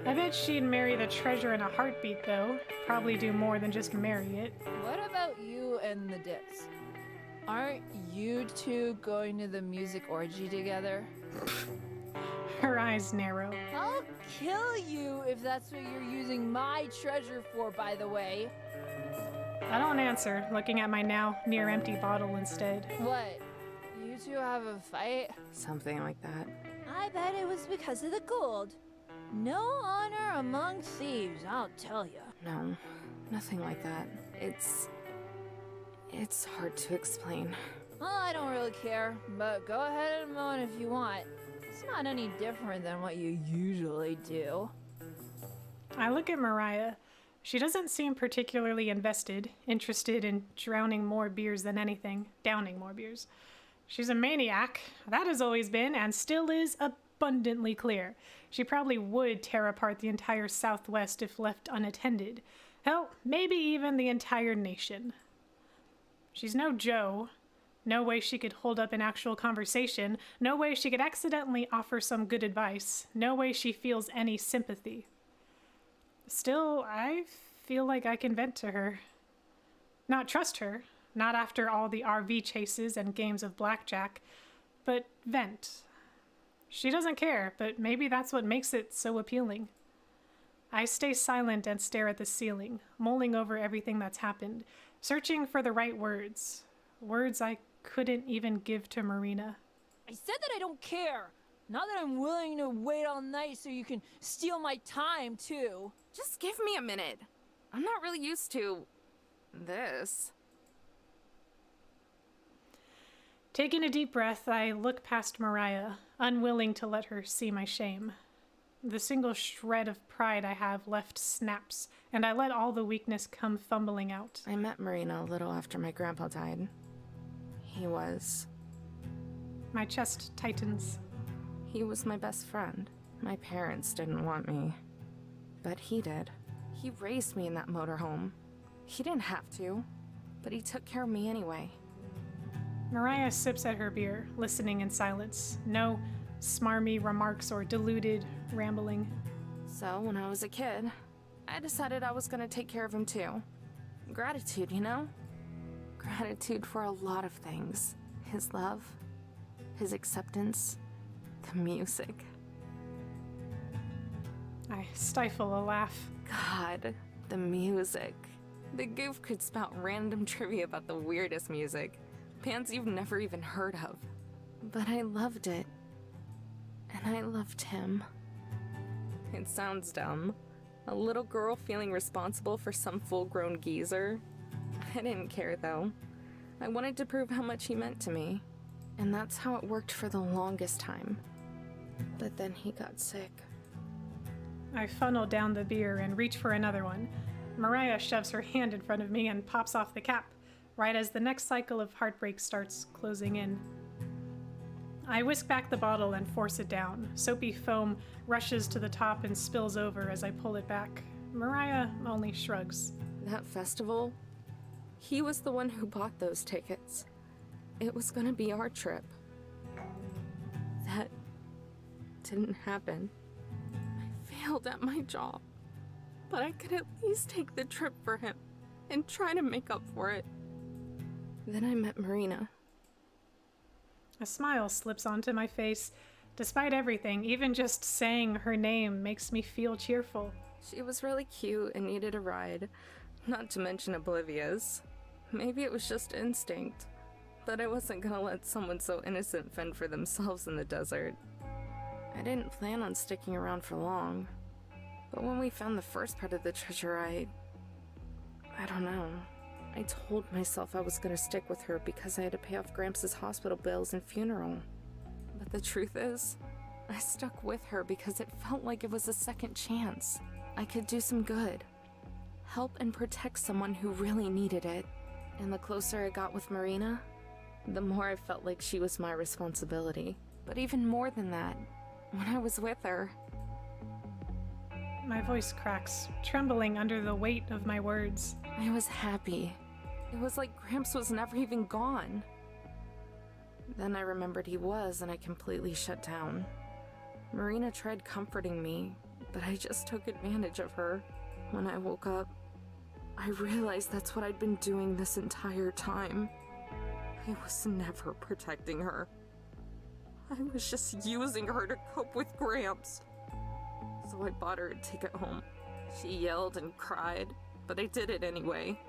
I bet she'd marry the treasure in a heartbeat, though. Probably do more than just marry it. What about you and the Dips? Aren't you two going to the music orgy together? Her eyes narrow. I'll kill you if that's what you're using my treasure for, by the way. I don't answer, looking at my now near-empty bottle instead. What? You two have a fight? Something like that. I bet it was because of the gold. No honor among thieves, I'll tell you. No, nothing like that. It's hard to explain. Well, I don't really care, but go ahead and moan if you want. It's not any different than what you usually do. I look at Mariah. She doesn't seem particularly interested in drowning more beers than anything, downing more beers. She's a maniac. That has always been, and still is, abundantly clear. She probably would tear apart the entire Southwest if left unattended. Hell, maybe even the entire nation. She's no Joe. No way she could hold up an actual conversation. No way she could accidentally offer some good advice. No way she feels any sympathy. Still, I feel like I can vent to her. Not trust her, not after all the RV chases and games of blackjack, but vent. She doesn't care, but maybe that's what makes it so appealing. I stay silent and stare at the ceiling, mulling over everything that's happened, searching for the right words. Words I couldn't even give to Marina. I said that I don't care. Not that I'm willing to wait all night so you can steal my time, too. Just give me a minute. I'm not really used to this. Taking a deep breath, I look past Mariah, unwilling to let her see my shame. The single shred of pride I have left snaps, and I let all the weakness come fumbling out. I met Marina a little after my grandpa died. My chest tightens. He was my best friend. My parents didn't want me, but he did. He raised me in that motorhome. He didn't have to, but he took care of me anyway. Mariah sips at her beer, listening in silence. No smarmy remarks or deluded rambling. So when I was a kid, I decided I was gonna take care of him too. Gratitude, you know? Gratitude for a lot of things. His love, his acceptance, the music. I stifle a laugh. God, the music. The goof could spout random trivia about the weirdest music. Bands you've never even heard of. But I loved it. And I loved him. It sounds dumb. A little girl feeling responsible for some full-grown geezer. I didn't care, though. I wanted to prove how much he meant to me. And that's how it worked for the longest time. But then he got sick. I funnel down the beer and reach for another one. Mariah shoves her hand in front of me and pops off the cap, right as the next cycle of heartbreak starts closing in. I whisk back the bottle and force it down. Soapy foam rushes to the top and spills over as I pull it back. Mariah only shrugs. That festival? He was the one who bought those tickets. It was gonna be our trip. That didn't happen. I failed at my job. But I could at least take the trip for him and try to make up for it. Then I met Marina. A smile slips onto my face. Despite everything, even just saying her name makes me feel cheerful. She was really cute and needed a ride, not to mention oblivious. Maybe it was just instinct, but I wasn't gonna let someone so innocent fend for themselves in the desert. I didn't plan on sticking around for long, but when we found the first part of the treasure, I don't know. I told myself I was gonna stick with her because I had to pay off Gramps' hospital bills and funeral. But the truth is, I stuck with her because it felt like it was a second chance. I could do some good. Help and protect someone who really needed it. And the closer I got with Marina, the more I felt like she was my responsibility. But even more than that, when I was with her... My voice cracks, trembling under the weight of my words. I was happy. It was like Gramps was never even gone. Then I remembered he was, and I completely shut down. Marina tried comforting me, but I just took advantage of her. When I woke up, I realized that's what I'd been doing this entire time. I was never protecting her. I was just using her to cope with Gramps. So I bought her a ticket home. She yelled and cried, but I did it anyway.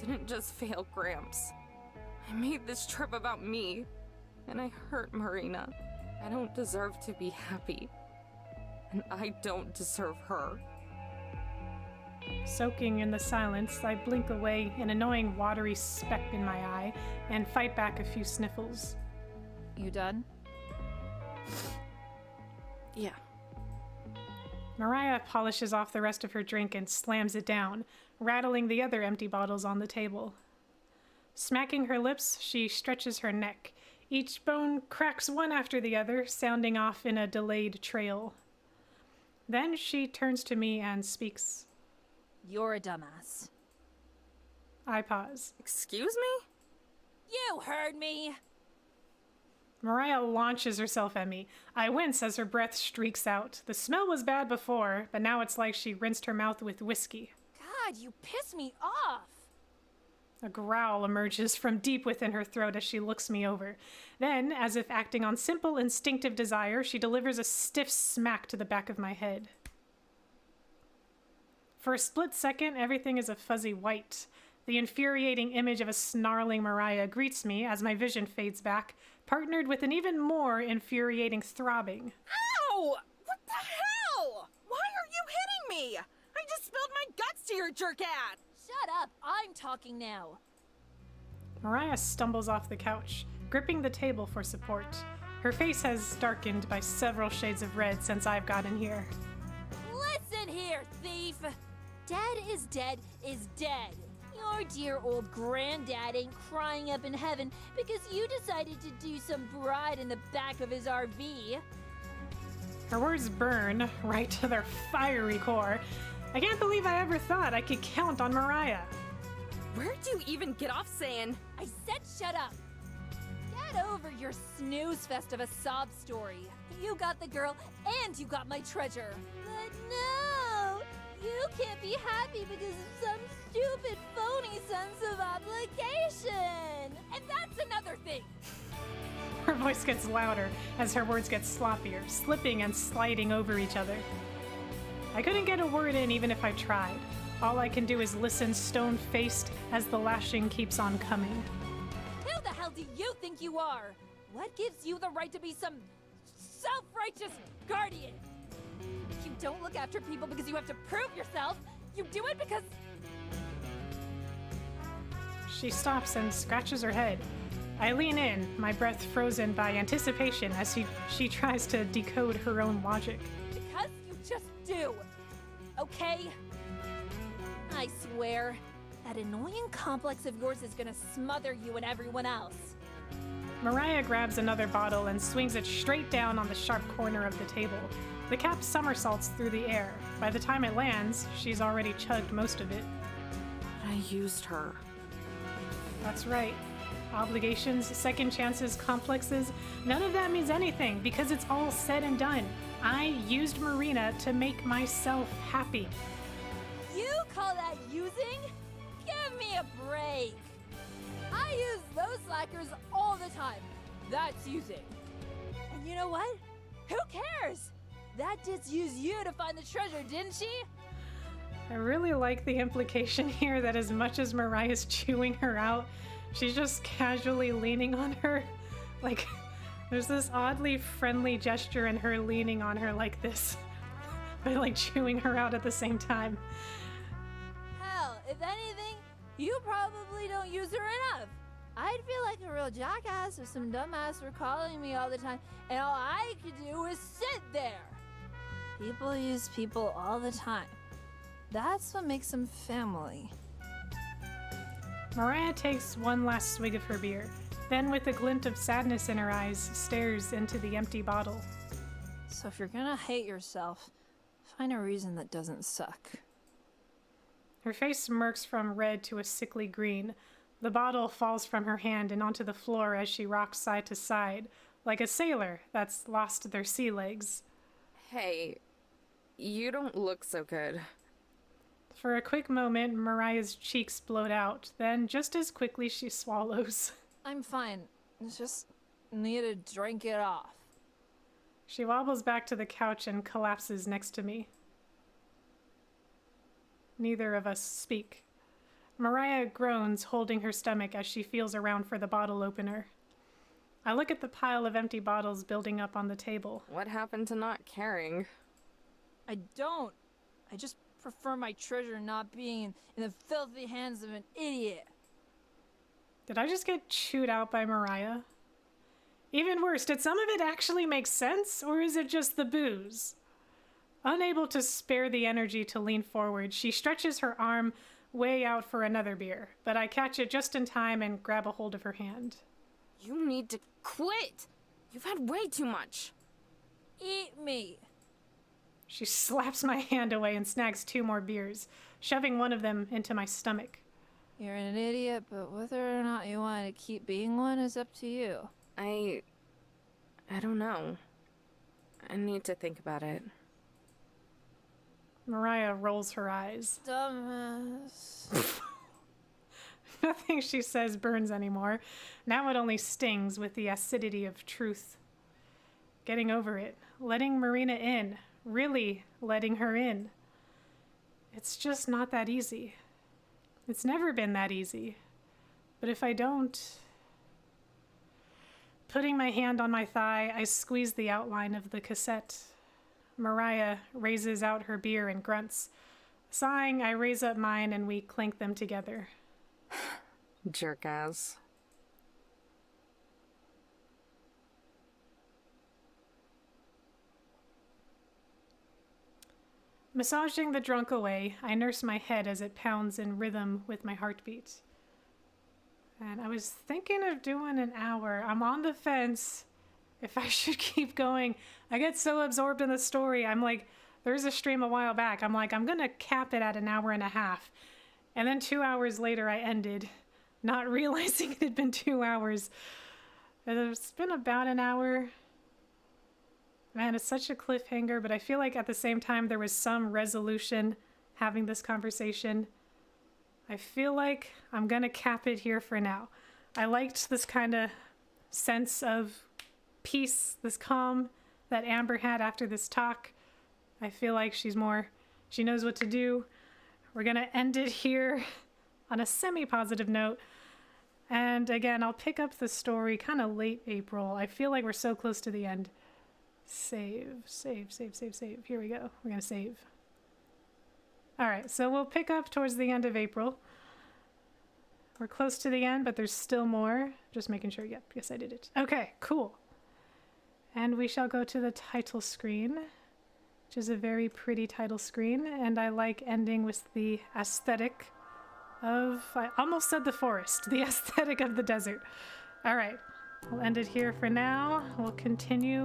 didn't just fail Gramps. I made this trip about me, and I hurt Marina. I don't deserve to be happy, and I don't deserve her. Soaking in the silence, I blink away an annoying watery speck in my eye and fight back a few sniffles. You done? Yeah. Mariah polishes off the rest of her drink and slams it down, rattling the other empty bottles on the table. Smacking her lips, she stretches her neck. Each bone cracks one after the other, sounding off in a delayed trail. Then she turns to me and speaks. You're a dumbass. I pause. Excuse me? You heard me! Mariah launches herself at me. I wince as her breath streaks out. The smell was bad before, but now it's like she rinsed her mouth with whiskey. God, you piss me off! A growl emerges from deep within her throat as she looks me over. Then, as if acting on simple instinctive desire, she delivers a stiff smack to the back of my head. For a split second, everything is a fuzzy white. The infuriating image of a snarling Mariah greets me as my vision fades back, partnered with an even more infuriating throbbing. Ow! What the hell? Why are you hitting me? I just spilled my guts to your jerk ass! Shut up! I'm talking now! Mariah stumbles off the couch, gripping the table for support. Her face has darkened by several shades of red since I've gotten here. Listen here, thief! Dead is dead is dead. Your dear old granddad ain't crying up in heaven because you decided to do some bride in the back of his RV. Her words burn right to their fiery core. I can't believe I ever thought I could count on Mariah. Where'd you even get off saying? I said shut up! Get over your snooze fest of a sob story. You got the girl and you got my treasure. But no! You can't be happy because of some stupid phony sense of obligation! And that's another thing! Her voice gets louder as her words get sloppier, slipping and sliding over each other. I couldn't get a word in even if I tried. All I can do is listen stone-faced as the lashing keeps on coming. Who the hell do you think you are? What gives you the right to be some self-righteous guardian? You don't look after people because you have to prove yourself. You do it because... She stops and scratches her head. I lean in, my breath frozen by anticipation as she tries to decode her own logic. Because you just do. Okay? I swear, that annoying complex of yours is gonna smother you and everyone else. Mariah grabs another bottle and swings it straight down on the sharp corner of the table. The cap somersaults through the air. By the time it lands, she's already chugged most of it. I used her. That's right. Obligations, second chances, complexes, none of that means anything because it's all said and done. I used Marina to make myself happy. You call that using? Give me a break. I use those slackers all the time. That's using. And you know what? Who cares? That did use you to find the treasure, didn't she? I really like the implication here that as much as Mariah's chewing her out, she's just casually leaning on her. Like, there's this oddly friendly gesture in her leaning on her like this, but like chewing her out at the same time. Hell, if anything, you probably don't use her enough. I'd feel like a real jackass if some dumbass were calling me all the time and all I could do was sit there. People use people all the time. That's what makes them family. Mariah takes one last swig of her beer, then with a glint of sadness in her eyes, stares into the empty bottle. So if you're gonna hate yourself, find a reason that doesn't suck. Her face smirks from red to a sickly green. The bottle falls from her hand and onto the floor as she rocks side to side, like a sailor that's lost their sea legs. Hey, you don't look so good. For a quick moment, Mariah's cheeks bloat out, then just as quickly she swallows. I'm fine. Just need to drink it off. She wobbles back to the couch and collapses next to me. Neither of us speak. Mariah groans, holding her stomach as she feels around for the bottle opener. I look at the pile of empty bottles building up on the table. What happened to not caring? I don't. I just prefer my treasure not being in the filthy hands of an idiot. Did I just get chewed out by Mariah? Even worse, did some of it actually make sense, or is it just the booze? Unable to spare the energy to lean forward, she stretches her arm way out for another beer, but I catch it just in time and grab a hold of her hand. You need to quit! You've had way too much. Eat me. She slaps my hand away and snags 2 more beers, shoving one of them into my stomach. You're an idiot, but whether or not you want to keep being one is up to you. I don't know. I need to think about it. Mariah rolls her eyes. Dumbass. Nothing she says burns anymore. Now it only stings with the acidity of truth. Getting over it. Letting Marina in. Really letting her in. It's just not that easy. It's never been that easy. But if I don't... Putting my hand on my thigh, I squeeze the outline of the cassette. Mariah raises out her beer and grunts. Sighing, I raise up mine and we clink them together. Jerk-ass. Massaging the drunk away, I nurse my head as it pounds in rhythm with my heartbeat. And I was thinking of doing an hour. I'm on the fence if I should keep going. I get so absorbed in the story. I'm like, there's a stream a while back. I'm like, I'm gonna cap it at an hour and a half. And then 2 hours later, I ended, not realizing it had been 2 hours. It's been about an hour. Man, it's such a cliffhanger, but I feel like at the same time there was some resolution having this conversation. I feel like I'm gonna cap it here for now. I liked this kind of sense of peace, this calm that Amber had after this talk. I feel like she knows what to do. We're gonna end it here on a semi-positive note. And again, I'll pick up the story kind of late April. I feel like we're so close to the end. Save. Here we go. We're gonna save. All right, so we'll pick up towards the end of April. We're close to the end, but there's still more. Just making sure. Yep, yes, I did it. Okay, cool. And we shall go to the title screen, which is a very pretty title screen. And I like ending with the aesthetic of, I almost said the forest, the aesthetic of the desert. All right, we'll end it here for now. We'll continue